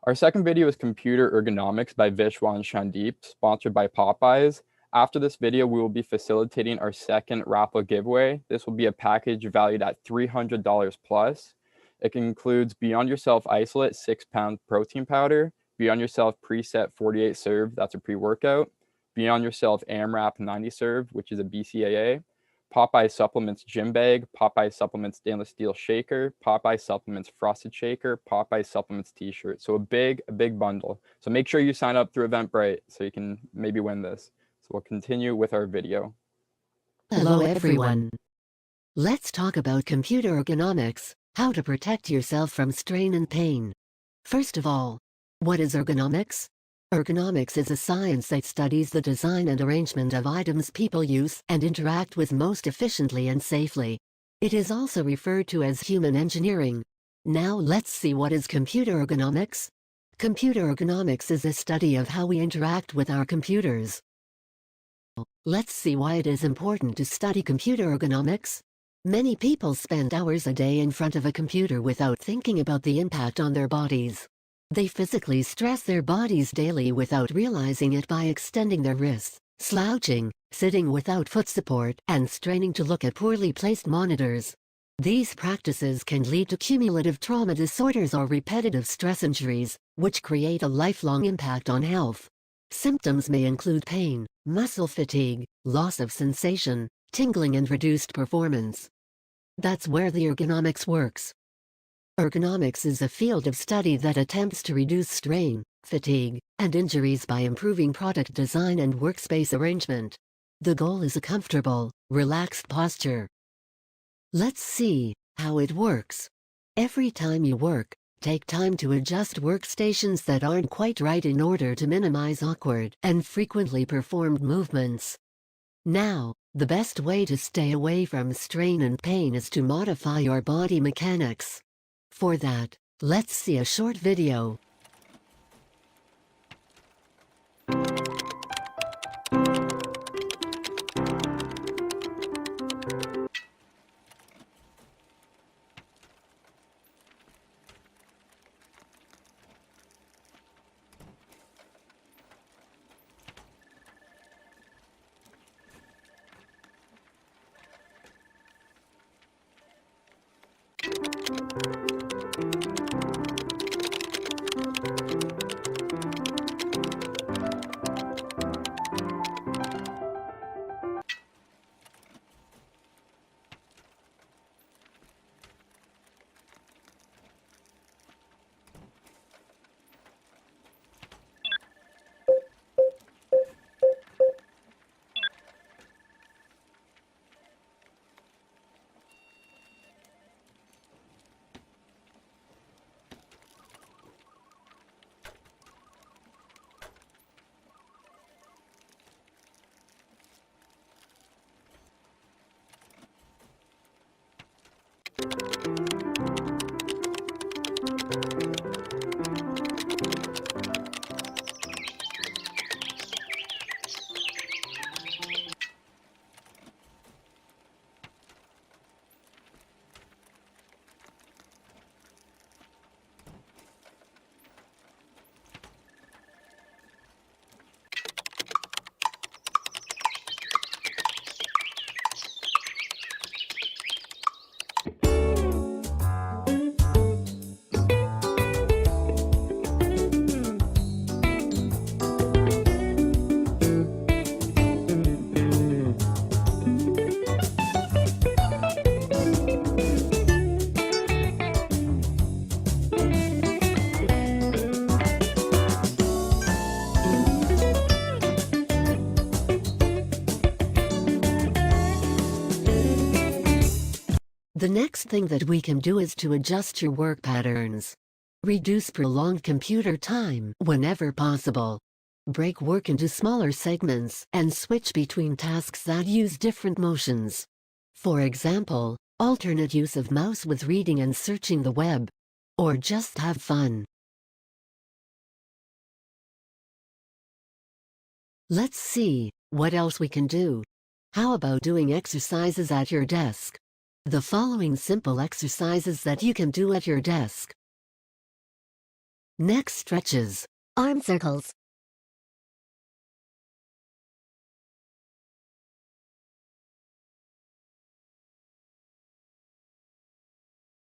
Our second video is Computer Ergonomics by Vishwa and Shandeep, sponsored by Popeyes. After this video, we will be facilitating our second raffle giveaway. This will be a package valued at $300 plus. It includes Beyond Yourself Isolate 6-pound protein powder, Beyond Yourself Preset 48 Serve, that's a pre-workout, Beyond Yourself AMRAP 90 Serve, which is a BCAA, Popeye Supplements Gym Bag, Popeye Supplements Stainless Steel Shaker, Popeye Supplements Frosted Shaker, Popeye Supplements T-shirt. So a big bundle. So make sure you sign up through Eventbrite so you can maybe win this. So we'll continue with our video. Hello everyone. Let's talk about computer ergonomics, how to protect yourself from strain and pain. First of all, what is ergonomics? Ergonomics is a science that studies the design and arrangement of items people use and interact with most efficiently and safely. It is also referred to as human engineering. Now let's see what is computer ergonomics. Computer ergonomics is a study of how we interact with our computers. Let's see why it is important to study computer ergonomics. Many people spend hours a day in front of a computer without thinking about the impact on their bodies. They physically stress their bodies daily without realizing it by extending their wrists, slouching, sitting without foot support, and straining to look at poorly placed monitors. These practices can lead to cumulative trauma disorders or repetitive stress injuries, which create a lifelong impact on health. Symptoms may include pain, muscle fatigue, loss of sensation, tingling, and reduced performance. That's where the ergonomics works. Ergonomics is a field of study that attempts to reduce strain, fatigue, and injuries by improving product design and workspace arrangement. The goal is a comfortable, relaxed posture. Let's see how it works. Every time you work, take time to adjust workstations that aren't quite right in order to minimize awkward and frequently performed movements. Now, the best way to stay away from strain and pain is to modify your body mechanics. For that, let's see a short video. The next thing that we can do is to adjust your work patterns. Reduce prolonged computer time whenever possible. Break work into smaller segments and switch between tasks that use different motions. For example, alternate use of mouse with reading and searching the web. Or just have fun. Let's see what else we can do. How about doing exercises at your desk? The following simple exercises that you can do at your desk. Neck stretches. Arm circles.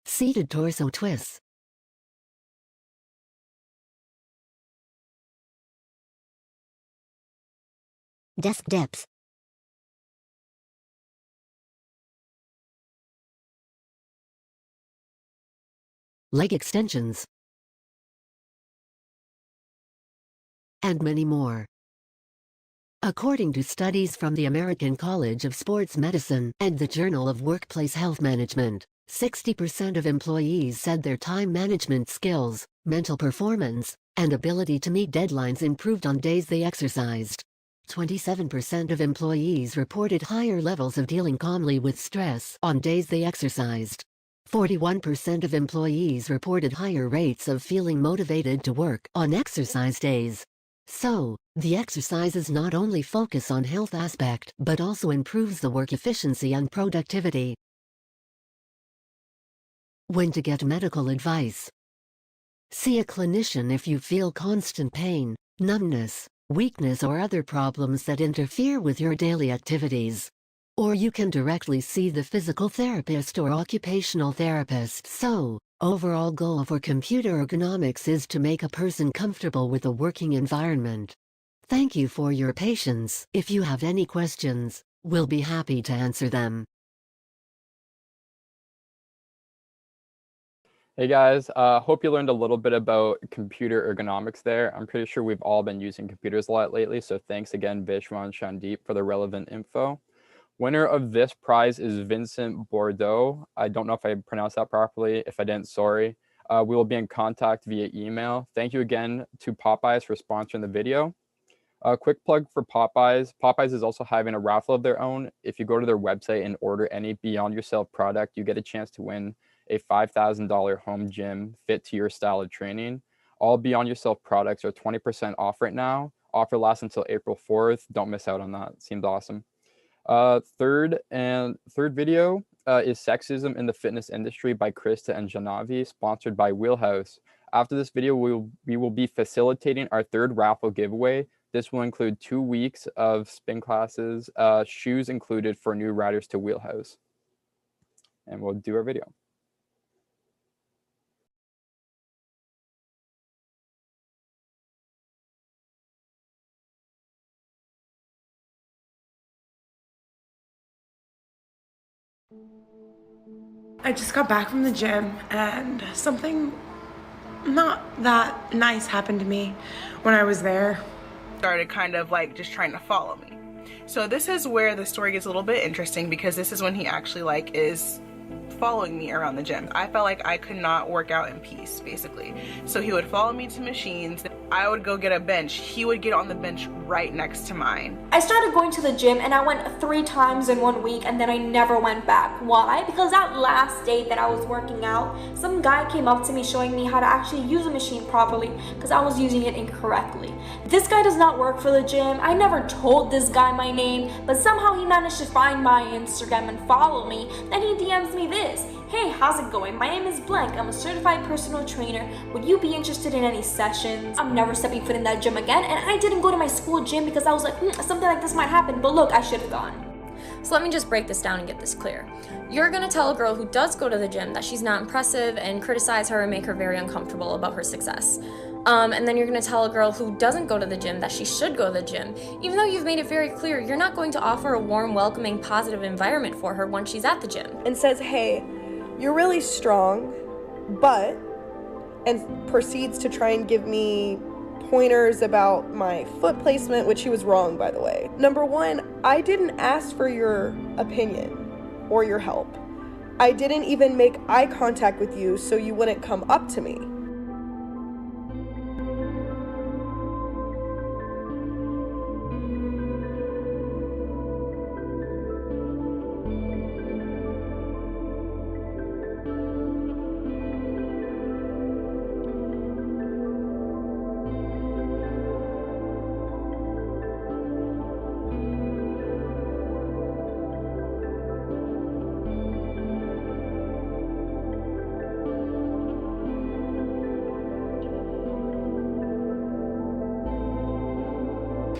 Seated torso twists. Desk dips. Leg extensions. And many more. According to studies from the American College of Sports Medicine and the Journal of Workplace Health Management, 60% of employees said their time management skills, mental performance, and ability to meet deadlines improved on days they exercised. 27% of employees reported higher levels of dealing calmly with stress on days they exercised. 41% of employees reported higher rates of feeling motivated to work on exercise days. So, the exercises not only focus on health aspect but also improves the work efficiency and productivity. When to get medical advice. See a clinician if you feel constant pain, numbness, weakness or other problems that interfere with your daily activities. Or you can directly see the physical therapist or occupational therapist. So, overall goal for computer ergonomics is to make a person comfortable with a working environment. Thank you for your patience. If you have any questions, we'll be happy to answer them. Hey guys, hope you learned a little bit about computer ergonomics there. I'm pretty sure we've all been using computers a lot lately, so thanks again, Vishwa and Shandeep, for the relevant info. Winner of this prize is Vincent Bordeaux. I don't know if I pronounced that properly. If I didn't, sorry. We will be in contact via email. Thank you again to Popeyes for sponsoring the video. A quick plug for Popeyes. Popeyes is also having a raffle of their own. If you go to their website and order any Beyond Yourself product, you get a chance to win a $5,000 home gym fit to your style of training. All Beyond Yourself products are 20% off right now. Offer lasts until April 4th. Don't miss out on that. It seems awesome. Third video is Sexism in the Fitness Industry by Krista and Janavi, sponsored by Wheelhouse. After this video, we will be facilitating our third raffle giveaway. This will include 2 weeks of spin classes, shoes included for new riders to Wheelhouse. And we'll do our video. I just got back from the gym and something not that nice happened to me when I was there. Started kind of like just trying to follow me. So this is where the story gets a little bit interesting, because this is when he actually like is following me around the gym. I felt like I could not work out in peace, basically. So he would follow me to machines. I would go get a bench. He would get on the bench right next to mine. I started going to the gym and I went 3 times in 1 week and then I never went back. Why? Because that last day that I was working out, some guy came up to me showing me how to actually use a machine properly because I was using it incorrectly. This guy does not work for the gym. I never told this guy my name, but somehow he managed to find my Instagram and follow me. Then he DMs me this. Hey, how's it going? My name is Blank. I'm a certified personal trainer. Would you be interested in any sessions? I'm never stepping foot in that gym again, and I didn't go to my school gym because I was like, something like this might happen, but look, I should have gone. So let me just break this down and get this clear. You're gonna tell a girl who does go to the gym that she's not impressive and criticize her and make her very uncomfortable about her success. And then you're gonna tell a girl who doesn't go to the gym that she should go to the gym, even though you've made it very clear you're not going to offer a warm, welcoming, positive environment for her once she's at the gym. And says, hey, you're really strong, but, and proceeds to try and give me pointers about my foot placement, which he was wrong, by the way. Number one, I didn't ask for your opinion or your help. I didn't even make eye contact with you so you wouldn't come up to me.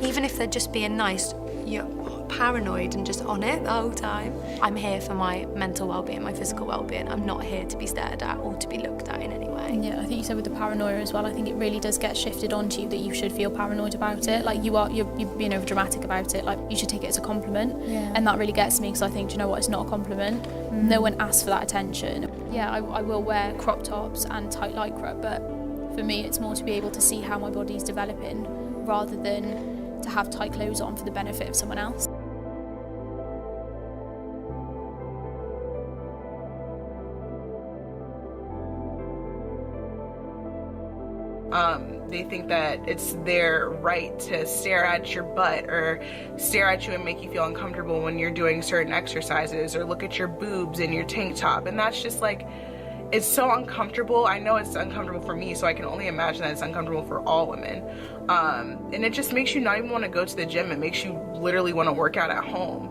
Even if they're just being nice, you're paranoid and just on it the whole time. I'm here for my mental well-being, my physical well-being. I'm not here to be stared at or to be looked at in any way. Yeah, I think you said with the paranoia as well, I think it really does get shifted onto you that you should feel paranoid about it. Like you're being over dramatic about it. Like you should take it as a compliment. Yeah. And that really gets me because I think, do you know what, it's not a compliment. No one asks for that attention. Yeah, I will wear crop tops and tight lycra, but for me it's more to be able to see how my body's developing rather than to have tight clothes on for the benefit of someone else. They think that it's their right to stare at your butt or stare at you and make you feel uncomfortable when you're doing certain exercises, or look at your boobs in your tank top. And that's just like, it's so uncomfortable. I know it's uncomfortable for me, so I can only imagine that it's uncomfortable for all women. And it just makes you not even want to go to the gym. It makes you literally want to work out at home.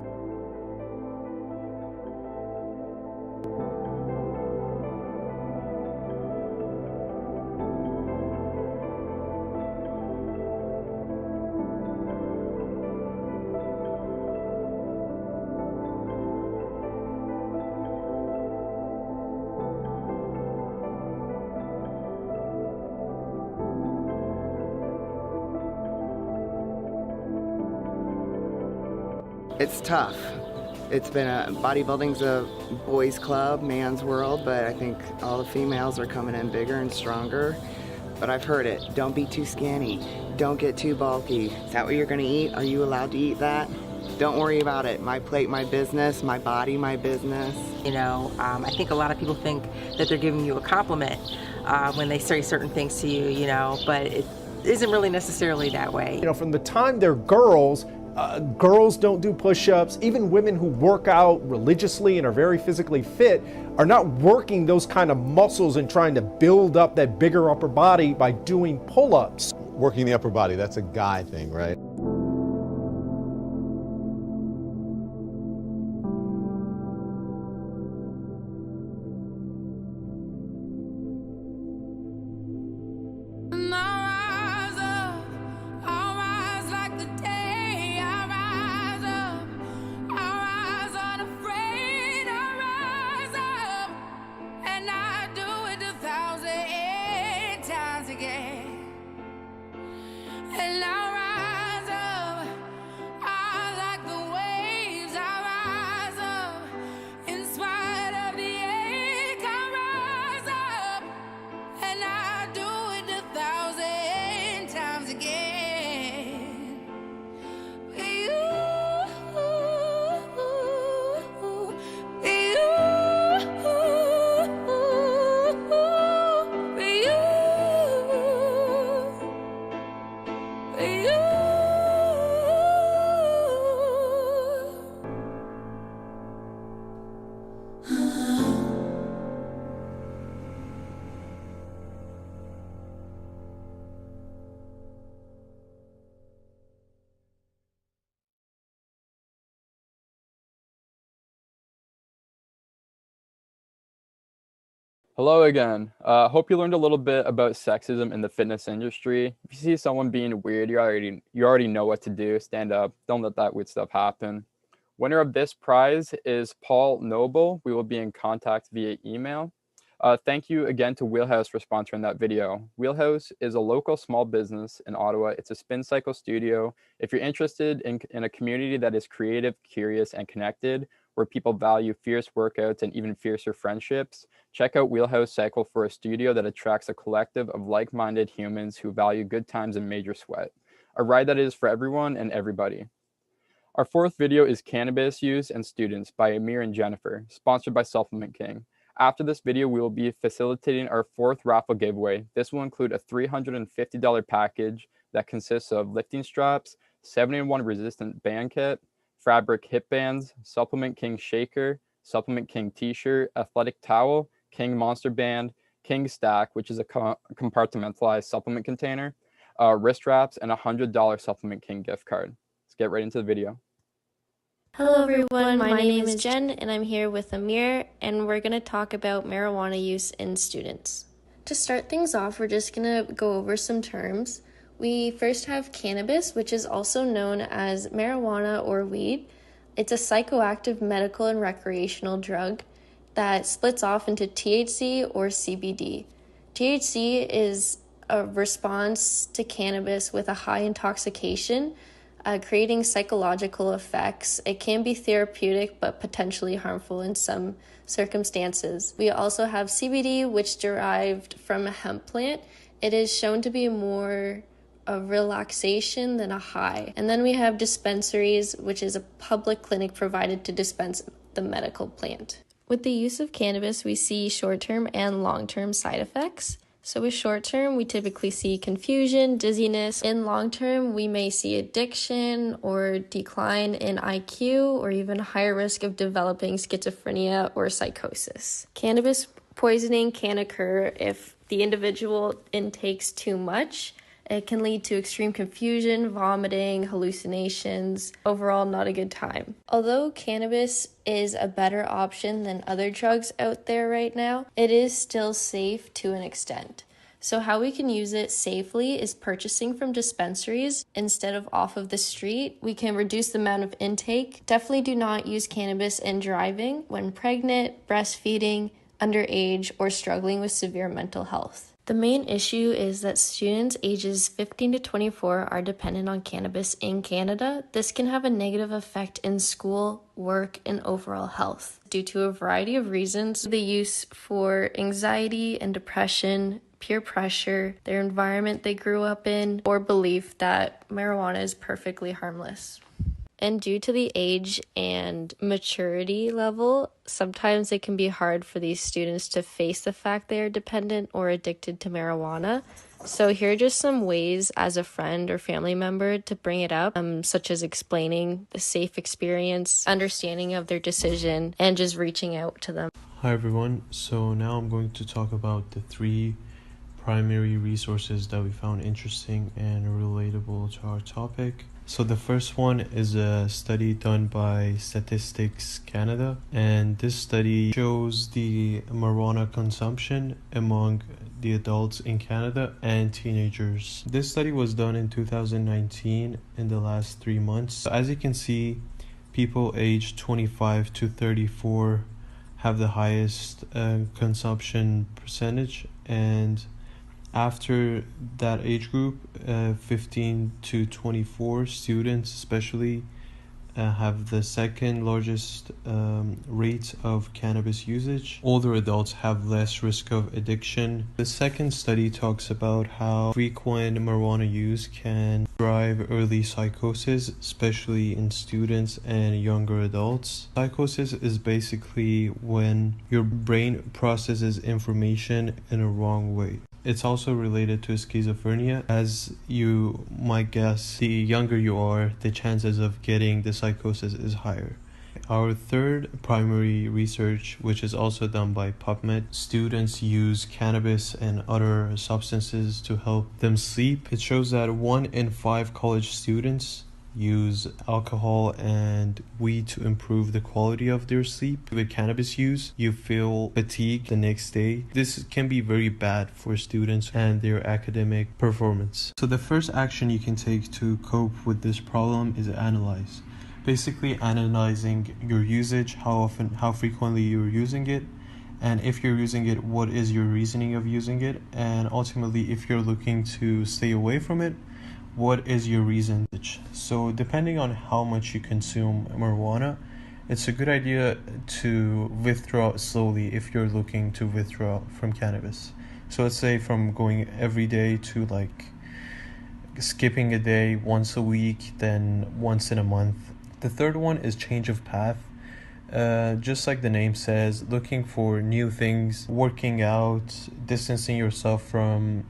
It's tough. It's been bodybuilding's a boys' club, man's world, but I think all the females are coming in bigger and stronger. But I've heard it, don't be too skinny, don't get too bulky. Is that what you're gonna eat? Are you allowed to eat that? Don't worry about it. My plate, my business, my body, my business. You know, I think a lot of people think that they're giving you a compliment when they say certain things to you, you know, but it isn't really necessarily that way. You know, from the time they're girls, girls don't do push-ups. Even women who work out religiously and are very physically fit are not working those kind of muscles and trying to build up that bigger upper body by doing pull-ups. Working the upper body, that's a guy thing, right? Hello again. Hope you learned a little bit about sexism in the fitness industry. If you see someone being weird, you already know what to do. Stand up. Don't let that weird stuff happen. Winner of this prize is Paul Noble. We will be in contact via email. Thank you again to Wheelhouse for sponsoring that video. Wheelhouse is a local small business in Ottawa. It's a spin cycle studio. If you're interested in a community that is creative, curious, and connected, where people value fierce workouts and even fiercer friendships, check out Wheelhouse Cycle for a studio that attracts a collective of like-minded humans who value good times and major sweat. A ride that is for everyone and everybody. Our fourth video is Cannabis Use and Students by Amir and Jennifer, sponsored by Supplement King. After this video, we will be facilitating our fourth raffle giveaway. This will include a $350 package that consists of lifting straps, 7-in-1 resistant band kit, fabric hip bands, Supplement King shaker, Supplement King t-shirt, athletic towel, King monster band, King stack, which is a compartmentalized supplement container, wrist wraps, and a $100 Supplement King gift card. Let's get right into the video. Hello everyone, my name is Jen and I'm here with Amir and we're going to talk about marijuana use in students. To start things off, we're just going to go over some terms. We first have cannabis, which is also known as marijuana or weed. It's a psychoactive medical and recreational drug that splits off into THC or CBD. THC is a response to cannabis with a high intoxication, creating psychological effects. It can be therapeutic but potentially harmful in some circumstances. We also have CBD, which derived from a hemp plant. It is shown to be more a relaxation than a high. And then we have dispensaries, which is a public clinic provided to dispense the medical plant. With the use of cannabis, we see short-term and long-term side effects. So with short term, we typically see confusion, dizziness. In long term, we may see addiction or decline in IQ or even a higher risk of developing schizophrenia or psychosis. Cannabis poisoning can occur if the individual intakes too much. It can lead to extreme confusion, vomiting, hallucinations, overall not a good time. Although cannabis is a better option than other drugs out there right now, it is still safe to an extent. So how we can use it safely is purchasing from dispensaries instead of off of the street. We can reduce the amount of intake. Definitely do not use cannabis in driving when pregnant, breastfeeding, underage, or struggling with severe mental health. The main issue is that students ages 15 to 24 are dependent on cannabis in Canada. This can have a negative effect in school, work, and overall health due to a variety of reasons. The use for anxiety and depression, peer pressure, their environment they grew up in, or belief that marijuana is perfectly harmless. And due to the age and maturity level, sometimes it can be hard for these students to face the fact they are dependent or addicted to marijuana. So here are just some ways as a friend or family member to bring it up, such as explaining the safe experience, understanding of their decision, and just reaching out to them. Hi everyone, so now I'm going to talk about the 3 primary resources that we found interesting and relatable to our topic. So the first one is a study done by Statistics Canada, and this study shows the marijuana consumption among the adults in Canada and teenagers. This study was done in 2019 in the last 3 months. So as you can see, people aged 25 to 34 have the highest consumption percentage, and after that age group, 15 to 24 students especially have the second largest rate of cannabis usage. Older adults have less risk of addiction. The second study talks about how frequent marijuana use can drive early psychosis, especially in students and younger adults. Psychosis is basically when your brain processes information in a wrong way. It's also related to schizophrenia. As you might guess, the younger you are, the chances of getting the psychosis is higher. Our third primary research, which is also done by PubMed, students use cannabis and other substances to help them sleep. It shows that 1 in 5 college students use alcohol and weed to improve the quality of their sleep. With cannabis use, you feel fatigued the next day. This can be very bad for students and their academic performance. So the first action you can take to cope with this problem is analyze. Basically analyzing your usage, how often, how frequently you're using it, and if you're using it, what is your reasoning of using it, and ultimately if you're looking to stay away from it, what is your reason? So depending on how much you consume marijuana, it's a good idea to withdraw slowly if you're looking to withdraw from cannabis. So let's say from going every day to like skipping a day once a week, then once in a month, The third one is change of path. Just like the name says, looking for new things, working out, distancing yourself from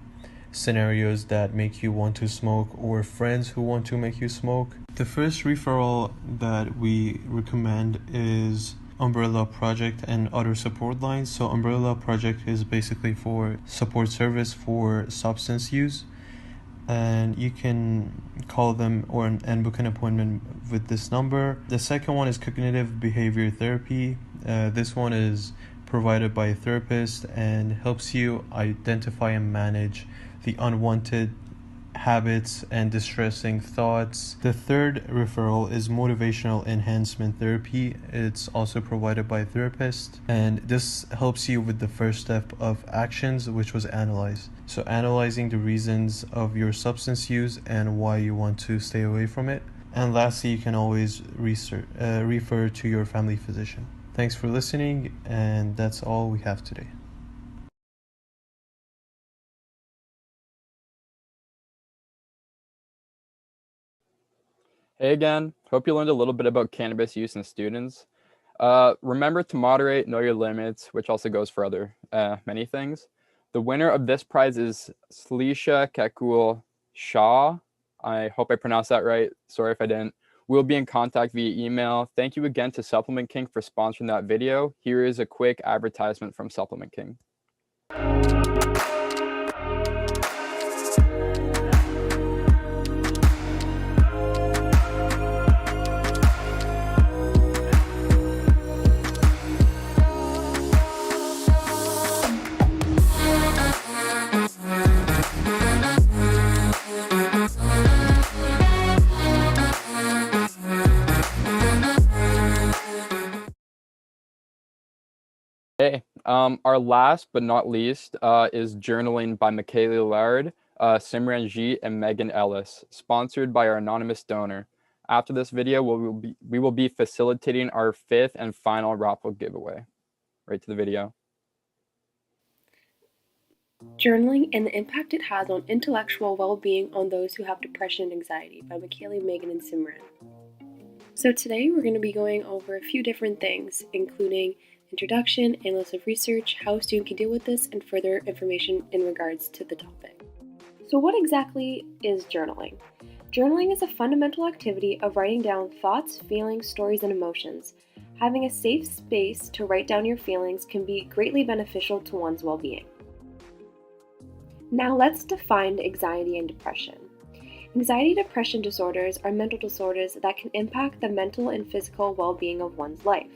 scenarios that make you want to smoke or friends who want to make you smoke. The first referral that we recommend is Umbrella Project and other support lines. So Umbrella Project is basically for support service for substance use, and you can call them and book an appointment with this number. The second one is cognitive behavior therapy. This one is provided by a therapist and helps you identify and manage the unwanted habits and distressing thoughts. The third referral is motivational enhancement therapy. It's also provided by a therapist, and this helps you with the first step of actions, which was analyze. So analyzing the reasons of your substance use and why you want to stay away from it. And lastly, you can always refer to your family physician. Thanks for listening, and that's all we have today. Hey again, hope you learned a little bit about cannabis use in students. Remember to moderate, know your limits, which also goes for other many things. The winner of this prize is Sleisha Kakul Shah. I hope I pronounced that right. Sorry if I didn't. We'll be in contact via email. Thank you again to Supplement King for sponsoring that video. Here is a quick advertisement from Supplement King. Hey, our last but not least is Journaling by Michaela Laird, Simran G, and Megan Ellis, sponsored by our anonymous donor. After this video, we will be facilitating our 5th and final raffle giveaway. Right to the video. Journaling and the Impact It Has on Intellectual Well-Being on Those Who Have Depression and Anxiety by Michaela, Megan, and Simran. So today we're going to be going over a few different things, including introduction, analysis of research, how a student can deal with this, and further information in regards to the topic. So what exactly is journaling? Journaling is a fundamental activity of writing down thoughts, feelings, stories, and emotions. Having a safe space to write down your feelings can be greatly beneficial to one's well-being. Now let's define anxiety and depression. Anxiety and depression disorders are mental disorders that can impact the mental and physical well-being of one's life.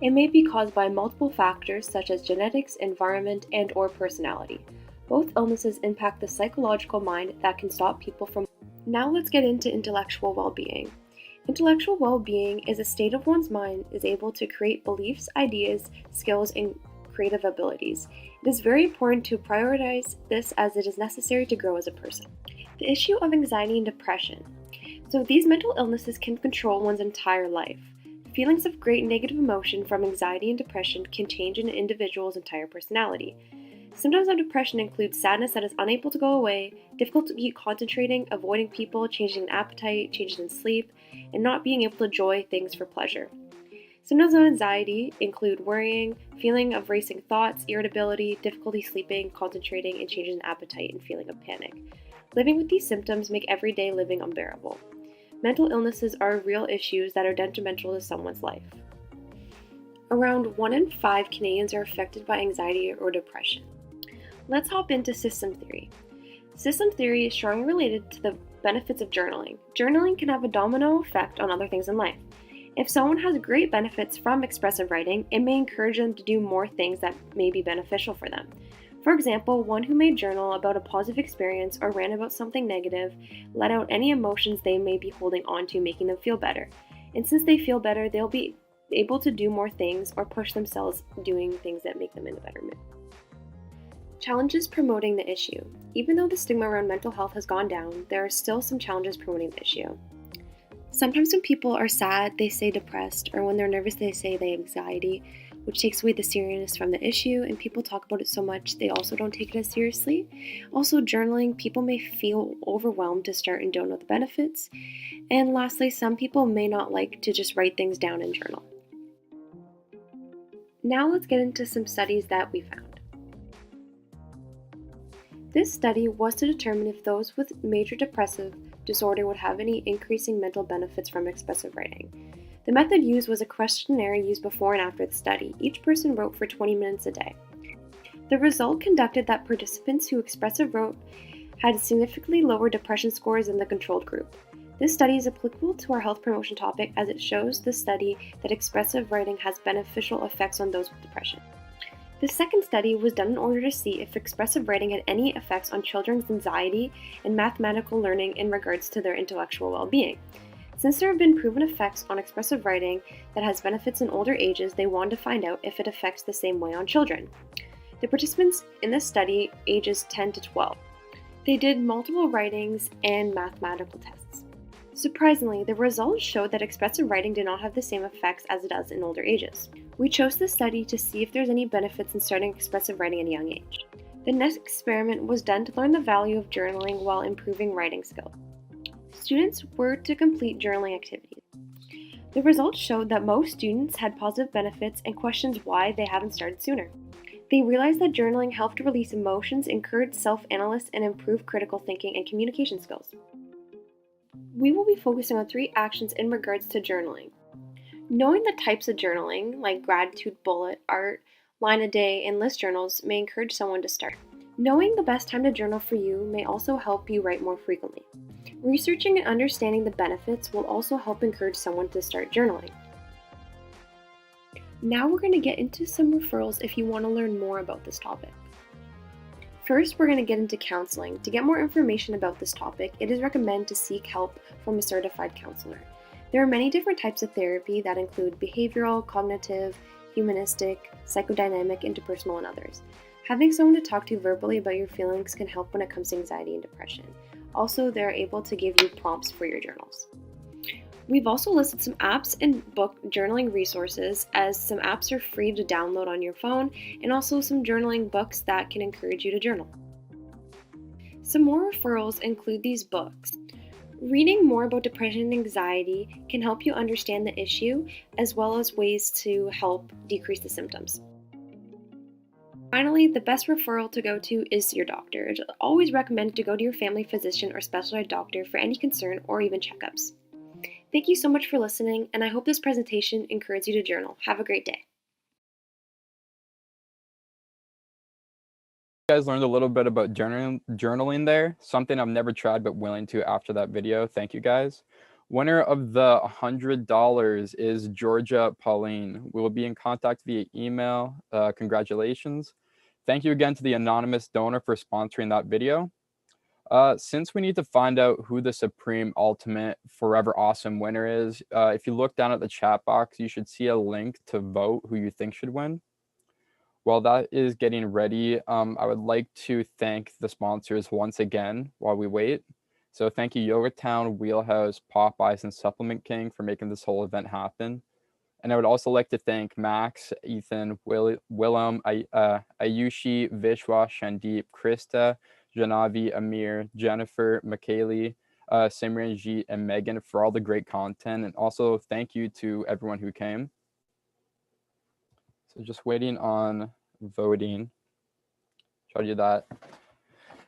It may be caused by multiple factors such as genetics, environment, and/or personality. Both illnesses impact the psychological mind that can stop people from. Now let's get into intellectual well-being. Intellectual well-being is a state of one's mind is able to create beliefs, ideas, skills, and creative abilities. It is very important to prioritize this as it is necessary to grow as a person. The issue of anxiety and depression. So these mental illnesses can control one's entire life. Feelings of great negative emotion from anxiety and depression can change an individual's entire personality. Symptoms of depression include sadness that is unable to go away, difficulty concentrating, avoiding people, changes in appetite, changes in sleep, and not being able to enjoy things for pleasure. Symptoms of anxiety include worrying, feeling of racing thoughts, irritability, difficulty sleeping, concentrating, and changes in appetite and feeling of panic. Living with these symptoms make everyday living unbearable. Mental illnesses are real issues that are detrimental to someone's life. Around 1 in 5 Canadians are affected by anxiety or depression. Let's hop into system theory. System theory is strongly related to the benefits of journaling. Journaling can have a domino effect on other things in life. If someone has great benefits from expressive writing, it may encourage them to do more things that may be beneficial for them. For example, one who may journal about a positive experience or rant about something negative, let out any emotions they may be holding on to, making them feel better. And since they feel better, they'll be able to do more things or push themselves doing things that make them in a better mood. Challenges promoting the issue. Even though the stigma around mental health has gone down, there are still some challenges promoting the issue. Sometimes when people are sad, they say depressed, or when they're nervous, they say they have anxiety. which takes away the seriousness from the issue, and people talk about it so much they also don't take it as seriously. Also, journaling, people may feel overwhelmed to start and don't know the benefits. And lastly, some people may not like to just write things down and journal. Now let's get into some studies that we found. This study was to determine if those with major depressive disorder would have any increasing mental benefits from expressive writing. The method used was a questionnaire used before and after the study. Each person wrote for 20 minutes a day. The result conducted that participants who expressive wrote had significantly lower depression scores than the controlled group. This study is applicable to our health promotion topic as it shows the study that expressive writing has beneficial effects on those with depression. The second study was done in order to see if expressive writing had any effects on children's anxiety and mathematical learning in regards to their intellectual well-being. Since there have been proven effects on expressive writing that has benefits in older ages, they wanted to find out if it affects the same way on children. The participants in this study ages 10 to 12. They did multiple writings and mathematical tests. Surprisingly, the results showed that expressive writing did not have the same effects as it does in older ages. We chose this study to see if there's any benefits in starting expressive writing at a young age. The next experiment was done to learn the value of journaling while improving writing skills. Students were to complete journaling activities. The results showed that most students had positive benefits and questions why they haven't started sooner. They realized that journaling helped release emotions, encourage self-analysis, and improve critical thinking and communication skills. We will be focusing on 3 actions in regards to journaling. Knowing the types of journaling, like gratitude bullet, art, line a day, and list journals, may encourage someone to start. Knowing the best time to journal for you may also help you write more frequently. Researching and understanding the benefits will also help encourage someone to start journaling. Now we're going to get into some referrals if you want to learn more about this topic. First, we're going to get into counseling. To get more information about this topic, it is recommended to seek help from a certified counselor. There are many different types of therapy that include behavioral, cognitive, humanistic, psychodynamic, interpersonal, and others. Having someone to talk to verbally about your feelings can help when it comes to anxiety and depression. Also, they're able to give you prompts for your journals. We've also listed some apps and book journaling resources, as some apps are free to download on your phone, and also some journaling books that can encourage you to journal. Some more referrals include these books. Reading more about depression and anxiety can help you understand the issue, as well as ways to help decrease the symptoms. Finally, the best referral to go to is your doctor. It's always recommended to go to your family physician or specialized doctor for any concern or even checkups. Thank you so much for listening, and I hope this presentation encourages you to journal. Have a great day. You guys learned a little bit about journaling there, something I've never tried but willing to after that video. Thank you guys. Winner of the $100 is Georgia Pauline. We will be in contact via email. Congratulations. Thank you again to the anonymous donor for sponsoring that video. Since we need to find out who the supreme ultimate forever awesome winner is, if you look down at the chat box, you should see a link to vote who you think should win. While that is getting ready, I would like to thank the sponsors once again while we wait. So thank you, Yoga Town, Wheelhouse, Popeyes, and Supplement King for making this whole event happen. And I would also like to thank Max, Ethan, Willem, Ayushi, Vishwa, Shandeep, Krista, Janavi, Amir, Jennifer, Michaeli, Simranjit, and Megan for all the great content. And also thank you to everyone who came. So just waiting on voting. Try to do that.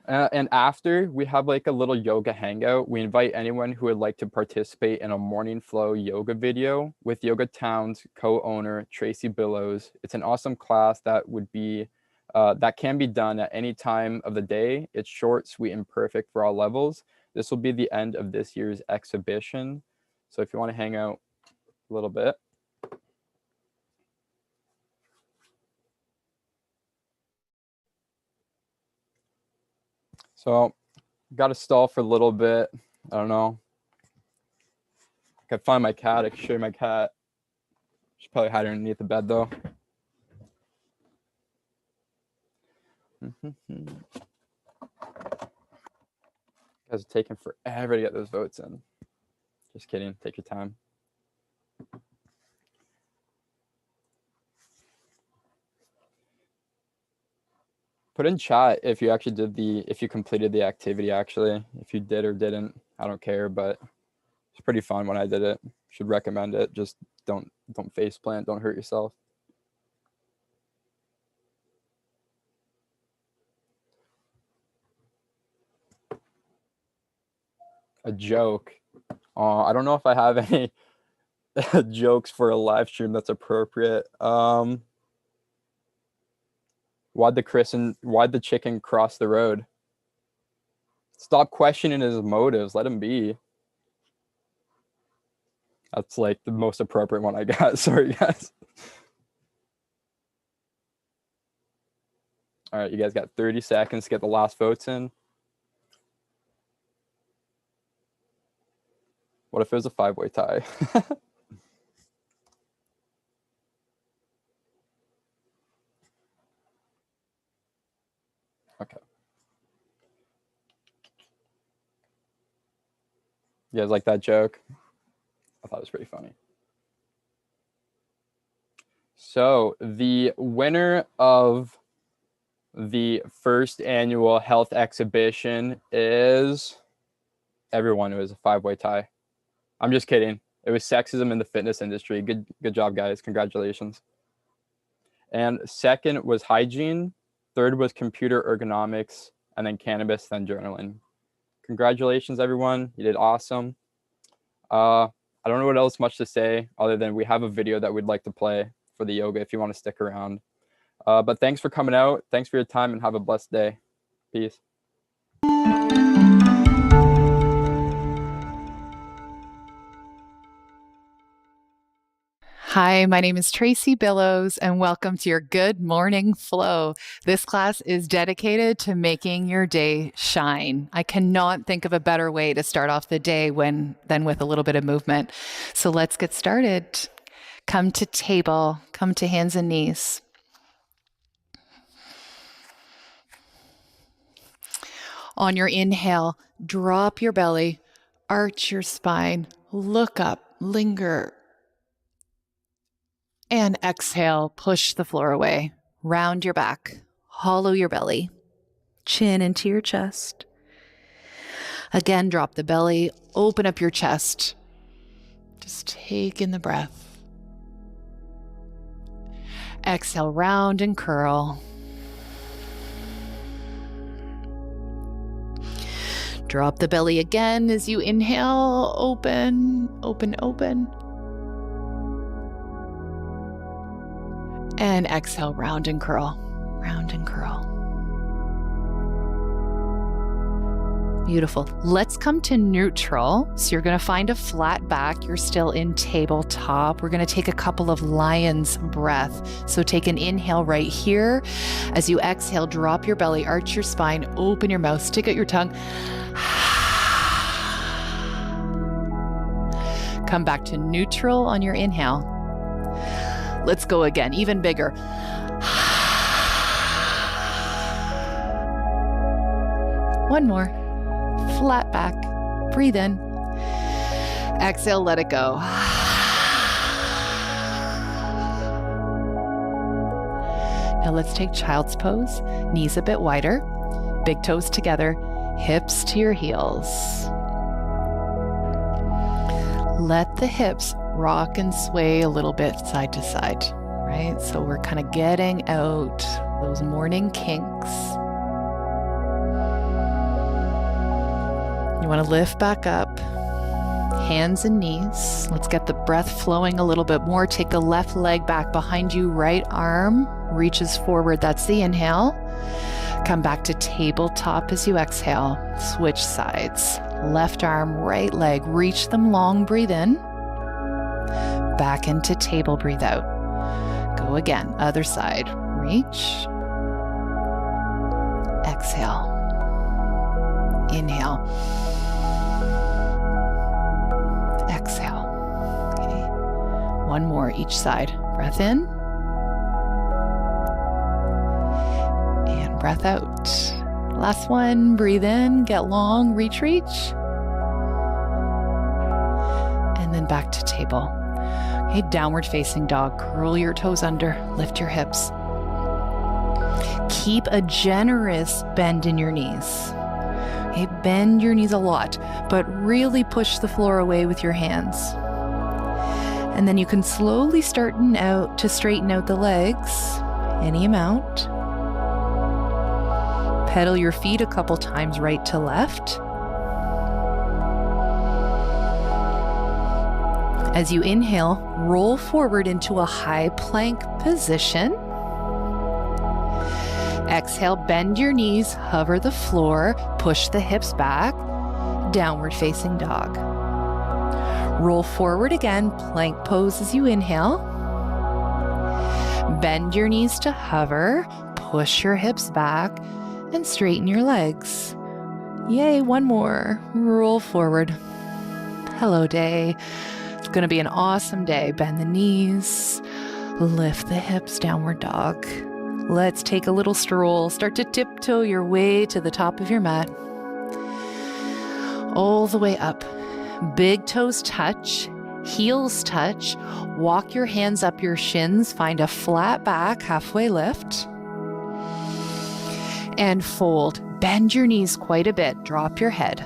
And after, we have like a little yoga hangout. We invite anyone who would like to participate in a morning flow yoga video with Yoga Town's co-owner, Tracy Billows. It's an awesome class that would be, that can be done at any time of the day. It's short, sweet, and perfect for all levels. This will be the end of this year's exhibition. So if you want to hang out a little bit. So got to stall for a little bit. I don't know. I can find my cat. I can show you my cat. Should probably hide her underneath the bed though. Guys are taking forever to get those votes in. Just kidding. Take your time. Put in chat if you actually if you completed the activity, actually. If you did or didn't, I don't care, but it's pretty fun when I did it. Should recommend it. Just don't face plant, don't hurt yourself. A joke. I don't know if I have any jokes for a live stream that's appropriate. Why'd the chicken cross the road? Stop questioning his motives. Let him be. That's like the most appropriate one I got. Sorry, guys. All right, you guys got 30 seconds to get the last votes in. What if it was a 5-way tie? Okay. You guys like that joke? I thought it was pretty funny. So the winner of the first annual health exhibition is everyone. It was a 5-way tie. I'm just kidding. It was sexism in the fitness industry. Good job, guys. Congratulations. And second was hygiene. Third was computer ergonomics, and then cannabis, then journaling. Congratulations, everyone. You did awesome. I don't know what else much to say other than we have a video that we'd like to play for the yoga if you want to stick around. But thanks for coming out. Thanks for your time and have a blessed day. Peace. Hi, my name is Tracy Billows, and welcome to your Good Morning Flow. This class is dedicated to making your day shine. I cannot think of a better way to start off the day than with a little bit of movement. So let's get started. Come to table, come to hands and knees. On your inhale, drop your belly, arch your spine, look up, linger. And exhale, push the floor away. Round your back, hollow your belly, chin into your chest. Again, drop the belly, open up your chest. Just take in the breath. Exhale, round and curl. Drop the belly again as you inhale, open, open, open. And exhale, round and curl, round and curl. Beautiful. Let's come to neutral. So you're going to find a flat back. You're still in tabletop. We're going to take a couple of lion's breath. So take an inhale right here. As you exhale, drop your belly, arch your spine, open your mouth, stick out your tongue. Come back to neutral on your inhale. Let's go again, even bigger. One more. Flat back. Breathe in. Exhale, let it go. Now let's take child's pose. Knees a bit wider. Big toes together. Hips to your heels. Let the hips rock and sway a little bit side to side, right? So we're kind of getting out those morning kinks. You want to lift back up, hands and knees. Let's get the breath flowing a little bit more. Take the left leg back behind you, right arm reaches forward. That's the inhale. Come back to tabletop as you exhale. Switch sides. Left arm, right leg, reach them long, breathe in. Back into table, breathe out. Go again, other side. Reach. Exhale. Inhale. Exhale. Okay. One more each side. Breath in. And breath out. Last one, breathe in, get long, reach. And then back to table. Okay, downward facing dog. Curl your toes under, lift your hips. Keep a generous bend in your knees. Okay, bend your knees a lot, but really push the floor away with your hands. And then you can slowly straighten out the legs, any amount. Pedal your feet a couple times right to left. As you inhale, roll forward into a high plank position. Exhale, bend your knees, hover the floor, push the hips back, downward facing dog. Roll forward again, plank pose as you inhale. Bend your knees to hover, push your hips back, and straighten your legs. Yay, one more. Roll forward. Hello, day. It's going to be an awesome day. Bend the knees, lift the hips, downward dog. Let's take a little stroll. Start to tiptoe your way to the top of your mat. All the way up. Big toes touch, heels touch. Walk your hands up your shins. Find a flat back, halfway lift. And fold. Bend your knees quite a bit. Drop your head.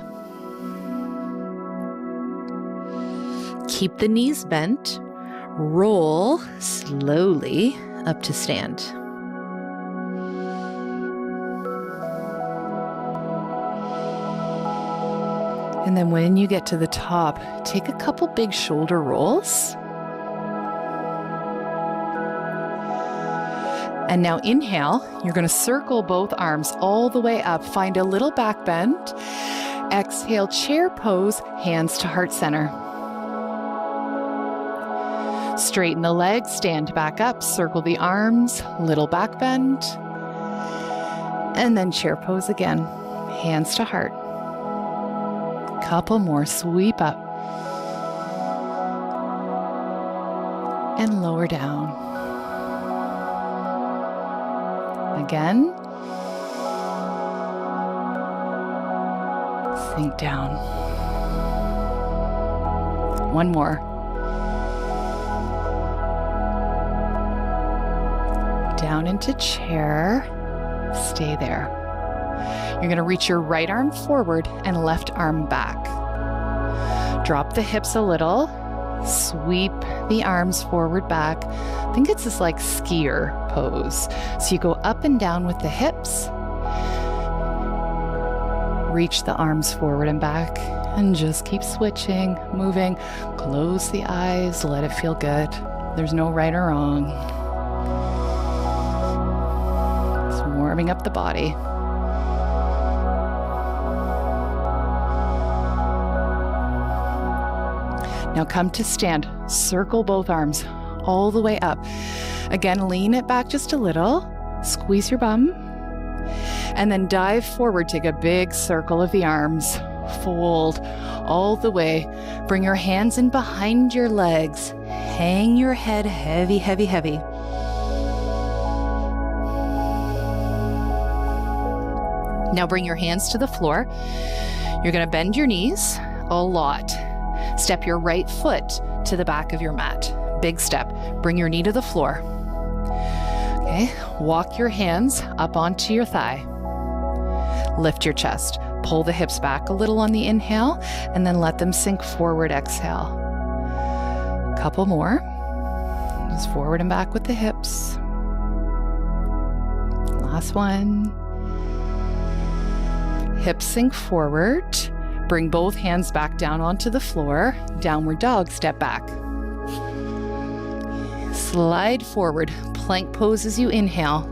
Keep the knees bent. Roll slowly up to stand. And then when you get to the top, take a couple big shoulder rolls. And now inhale, you're going to circle both arms all the way up. Find a little back bend. Exhale, chair pose, hands to heart center. Straighten the legs, stand back up, circle the arms, little back bend. And then chair pose again, hands to heart. Couple more, sweep up. And lower down. Again. Sink down. One more. Down into chair. Stay there. You're going to reach your right arm forward and left arm back. Drop the hips a little. Sweep the arms forward back. I think it's this like skier pose. So you go up and down with the hips. Reach the arms forward and back. And just keep switching, moving. Close the eyes. Let it feel good. There's no right or wrong. It's warming up the body. Now come to stand. Circle both arms all the way up. Again, lean it back just a little. Squeeze your bum. And then dive forward. Take a big circle of the arms. Fold all the way. Bring your hands in behind your legs. Hang your head heavy, heavy, heavy. Now bring your hands to the floor. You're going to bend your knees a lot. Step your right foot to the back of your mat. Big step. Bring your knee to the floor. Okay. Walk your hands up onto your thigh. Lift your chest. Pull the hips back a little on the inhale and then let them sink forward. Exhale. Couple more. Just forward and back with the hips. Last one. Hips sink forward. Bring both hands back down onto the floor. Downward dog, step back. Slide forward, plank pose as you inhale.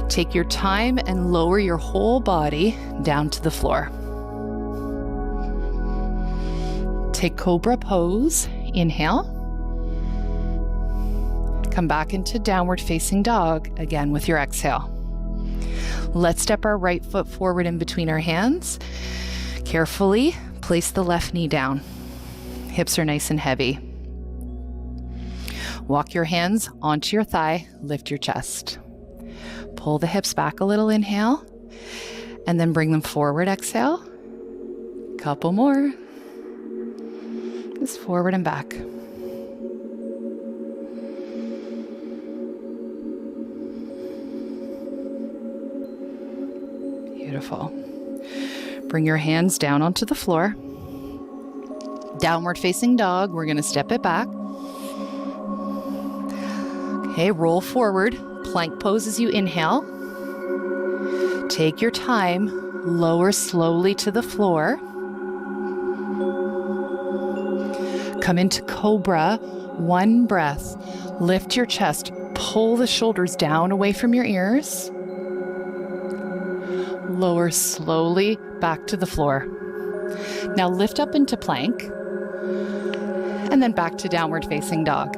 Take your time and lower your whole body down to the floor. Take cobra pose, inhale. Come back into downward facing dog, again with your exhale. Let's step our right foot forward in between our hands. Carefully place the left knee down. Hips are nice and heavy. Walk your hands onto your thigh, lift your chest. Pull the hips back a little, inhale, and then bring them forward, exhale. Couple more. Just forward and back. Beautiful. Bring your hands down onto the floor. Downward facing dog. We're going to step it back. Okay, roll forward. Plank pose as you inhale. Take your time. Lower slowly to the floor. Come into cobra. One breath. Lift your chest. Pull the shoulders down away from your ears. Lower slowly back to the floor. Now lift up into plank. And then back to downward facing dog.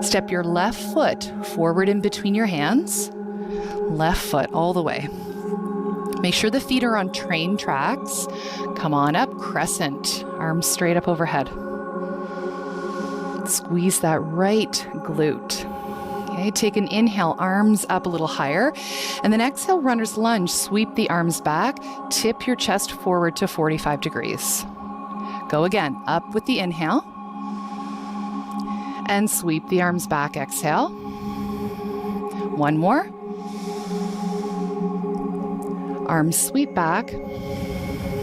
Step your left foot forward in between your hands. Left foot all the way. Make sure the feet are on train tracks. Come on up, crescent. Arms straight up overhead. Squeeze that right glute. Okay, take an inhale, arms up a little higher. And then exhale, runner's lunge. Sweep the arms back. Tip your chest forward to 45 degrees. Go again, up with the inhale. And sweep the arms back, exhale. One more. Arms sweep back.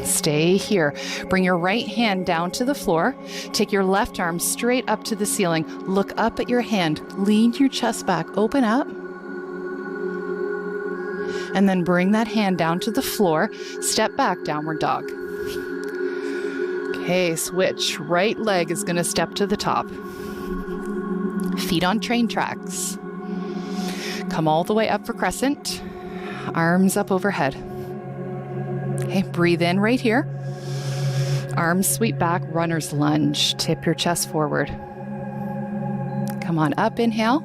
Stay here. Bring your right hand down to the floor. Take your left arm straight up to the ceiling. Look up at your hand. Lean your chest back. Open up. And then bring that hand down to the floor. Step back, downward dog. Okay, switch. Right leg is going to step to the top. Feet on train tracks. Come all the way up for crescent. Arms up overhead. Okay, breathe in right here. Arms sweep back, runner's lunge. Tip your chest forward. Come on up, inhale.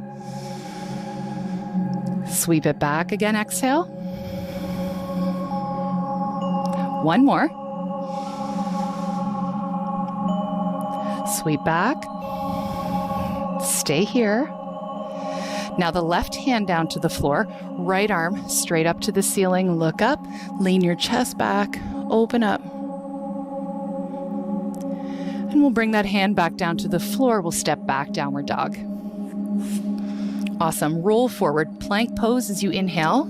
Sweep it back again, exhale. One more. Sweep back. Stay here. Now the left hand down to the floor, right arm straight up to the ceiling. Look up, lean your chest back, open up. And we'll bring that hand back down to the floor. We'll step back, downward dog. Awesome. Roll forward, plank pose as you inhale.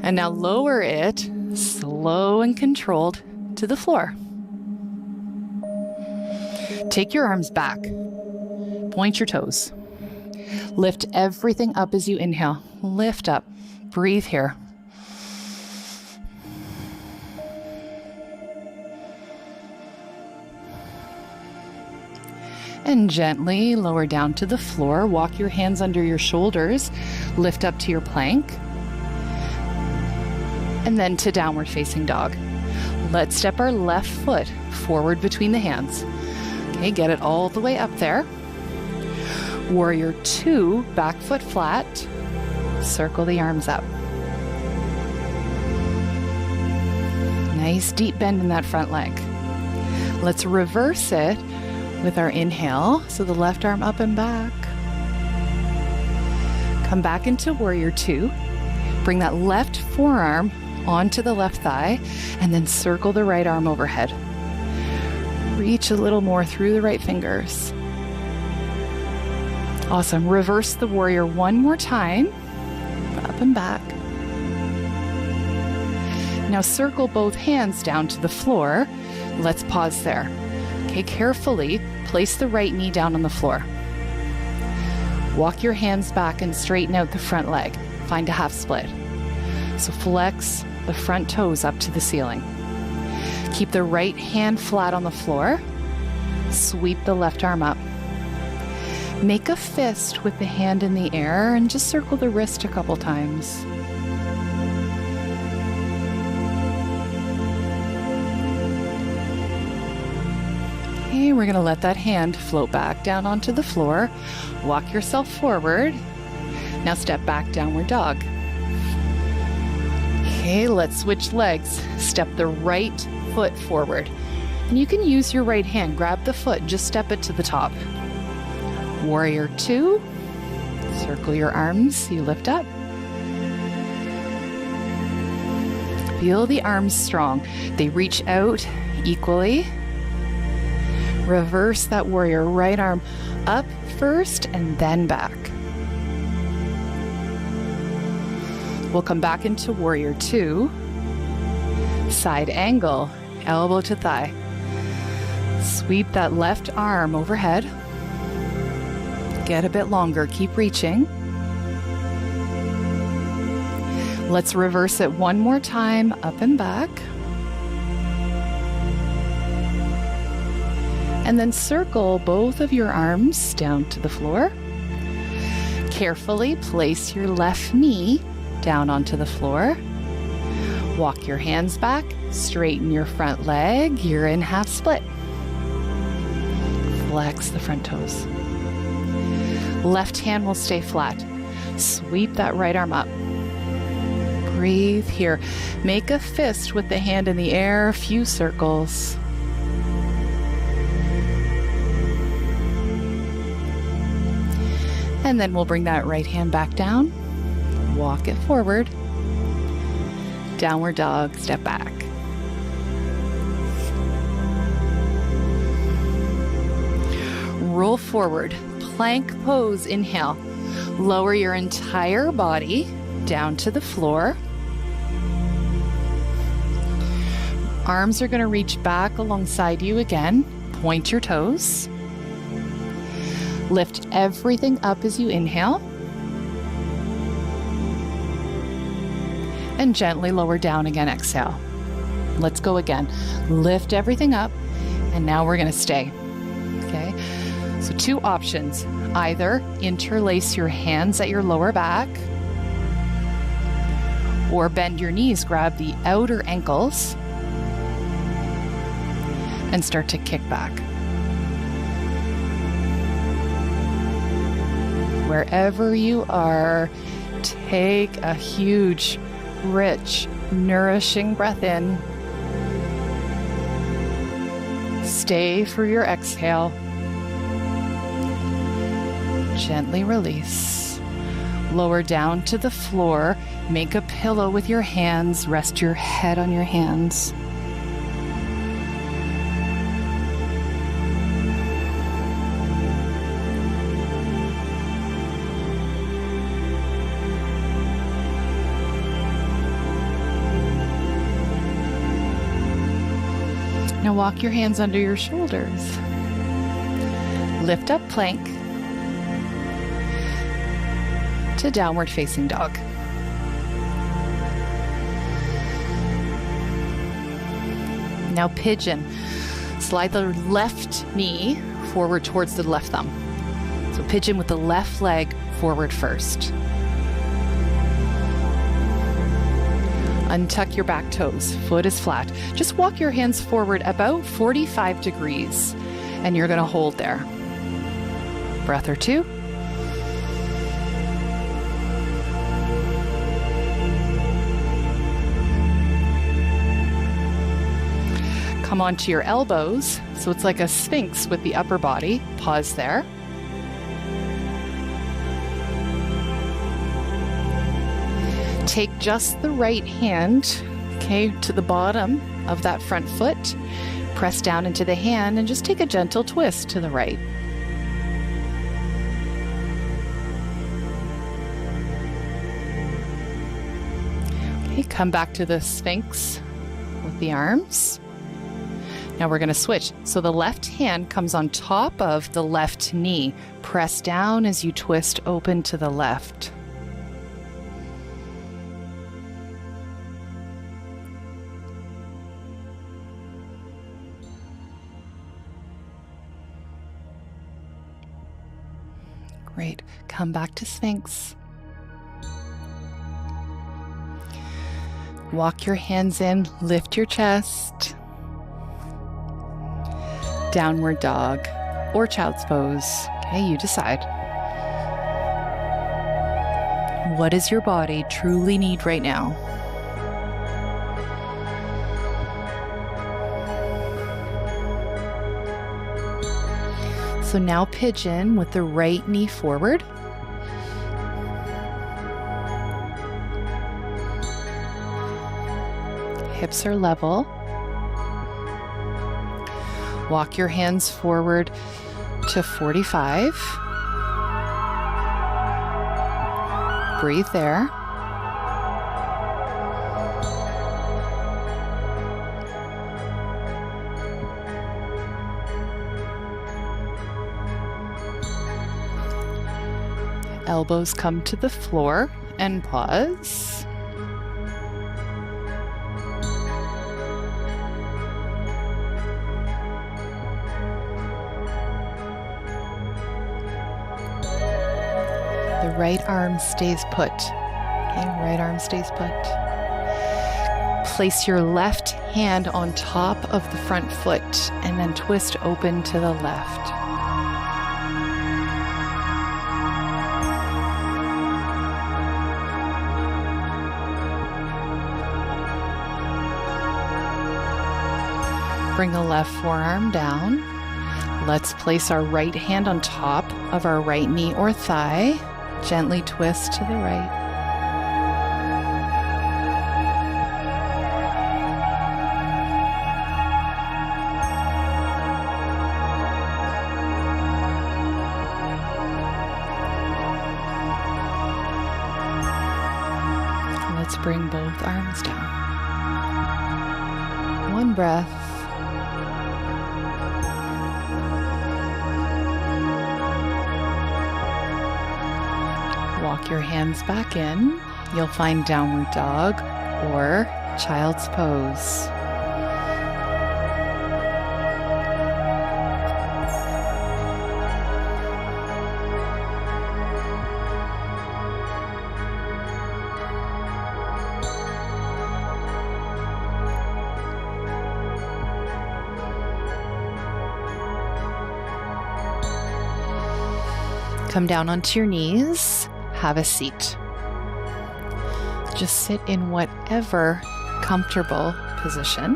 And now lower it, slow and controlled, to the floor. Take your arms back. Point your toes. Lift everything up as you inhale. Lift up. Breathe here. And gently lower down to the floor. Walk your hands under your shoulders. Lift up to your plank. And then to downward facing dog. Let's step our left foot forward between the hands. Okay, get it all the way up there. Warrior 2, back foot flat. Circle the arms up. Nice deep bend in that front leg. Let's reverse it with our inhale. So the left arm up and back. Come back into Warrior 2. Bring that left forearm onto the left thigh and then circle the right arm overhead. Reach a little more through the right fingers. Awesome. Reverse the warrior one more time. Up and back. Now circle both hands down to the floor. Let's pause there. Okay, carefully place the right knee down on the floor. Walk your hands back and straighten out the front leg. Find a half split. So flex the front toes up to the ceiling. Keep the right hand flat on the floor. Sweep the left arm up. Make a fist with the hand in the air and just circle the wrist a couple times. Okay, we're going to let that hand float back down onto the floor. Walk yourself forward. Now step back, downward dog. Okay, let's switch legs. Step the right foot forward. And you can use your right hand. Grab the foot, just step it to the top. Warrior 2. Circle your arms, you lift up. Feel the arms strong. They reach out equally. Reverse that warrior. Right arm up first and then back. We'll come back into warrior 2. Side angle, elbow to thigh. Sweep that left arm overhead. Get a bit longer, keep reaching. Let's reverse it one more time, up and back. And then circle both of your arms down to the floor. Carefully place your left knee down onto the floor. Walk your hands back, straighten your front leg. You're in half split. Flex the front toes. Left hand will stay flat. Sweep that right arm up. Breathe here. Make a fist with the hand in the air, a few circles. And then we'll bring that right hand back down. Walk it forward. Downward dog, step back. Roll forward, plank pose, inhale. Lower your entire body down to the floor. Arms are going to reach back alongside you again. Point your toes. Lift everything up as you inhale. And gently lower down again, exhale. Let's go again. Lift everything up, and now we're going to stay. Okay? So 2 options. Either interlace your hands at your lower back, or bend your knees, grab the outer ankles, and start to kick back. Wherever you are, take a huge, rich, nourishing breath in. Stay for your exhale. Gently release. Lower down to the floor. Make a pillow with your hands. Rest your head on your hands. Now walk your hands under your shoulders. Lift up plank to downward facing dog. Now pigeon. Slide the left knee forward towards the left thumb. So pigeon with the left leg forward first. Untuck your back toes. Foot is flat. Just walk your hands forward about 45 degrees, and you're going to hold there. Breath or 2. Come onto your elbows, so it's like a sphinx with the upper body. Pause there. Take just the right hand, okay, to the bottom of that front foot. Press down into the hand and just take a gentle twist to the right. Okay, come back to the sphinx with the arms. Now we're going to switch. So the left hand comes on top of the left knee. Press down as you twist open to the left. Great. Come back to Sphinx. Walk your hands in, lift your chest. Downward dog or child's pose. Okay, you decide. What does your body truly need right now? So now pigeon with the right knee forward. Hips are level. Walk your hands forward to 45. Breathe there. Elbows come to the floor and pause. The right arm stays put. Okay, right arm stays put. Place your left hand on top of the front foot and then twist open to the left. Bring the left forearm down. Let's place our right hand on top of our right knee or thigh. Gently twist to the right. Let's bring both arms down. One breath. Walk your hands back in. You'll find downward dog or child's pose. Come down onto your knees. Have a seat. Just sit in whatever comfortable position.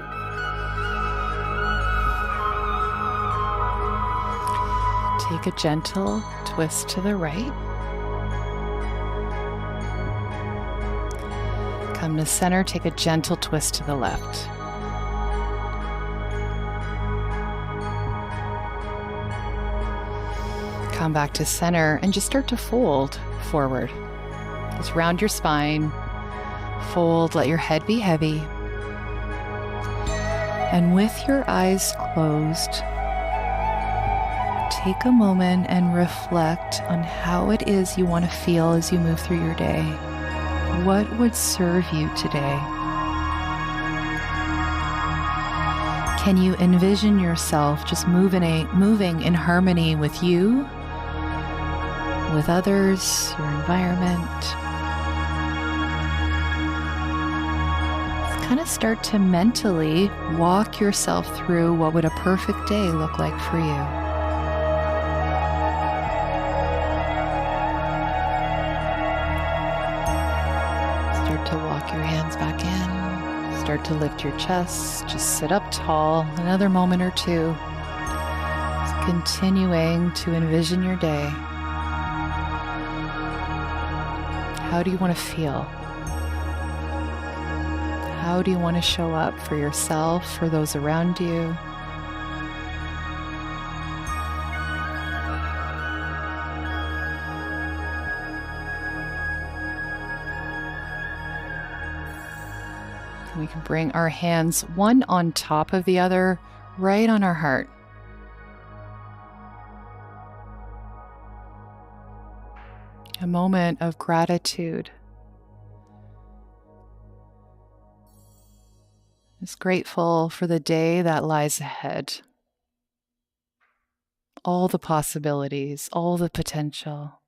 Take a gentle twist to the right. Come to center, take a gentle twist to the left. Come back to center and just start to fold forward. Just round your spine, fold, let your head be heavy. And with your eyes closed, take a moment and reflect on how it is you want to feel as you move through your day. What would serve you today? Can you envision yourself just moving in harmony with you, with others, your environment? Kind of start to mentally walk yourself through what would a perfect day look like for you. Start to walk your hands back in. Start to lift your chest. Just sit up tall. Another moment or two. Just continuing to envision your day. How do you want to feel? How do you want to show up for yourself, for those around you? We can bring our hands one on top of the other, right on our heart. A moment of gratitude. Just grateful for the day that lies ahead. All the possibilities, all the potential.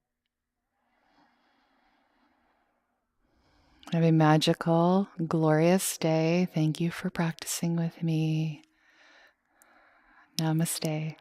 Have a magical, glorious day. Thank you for practicing with me. Namaste.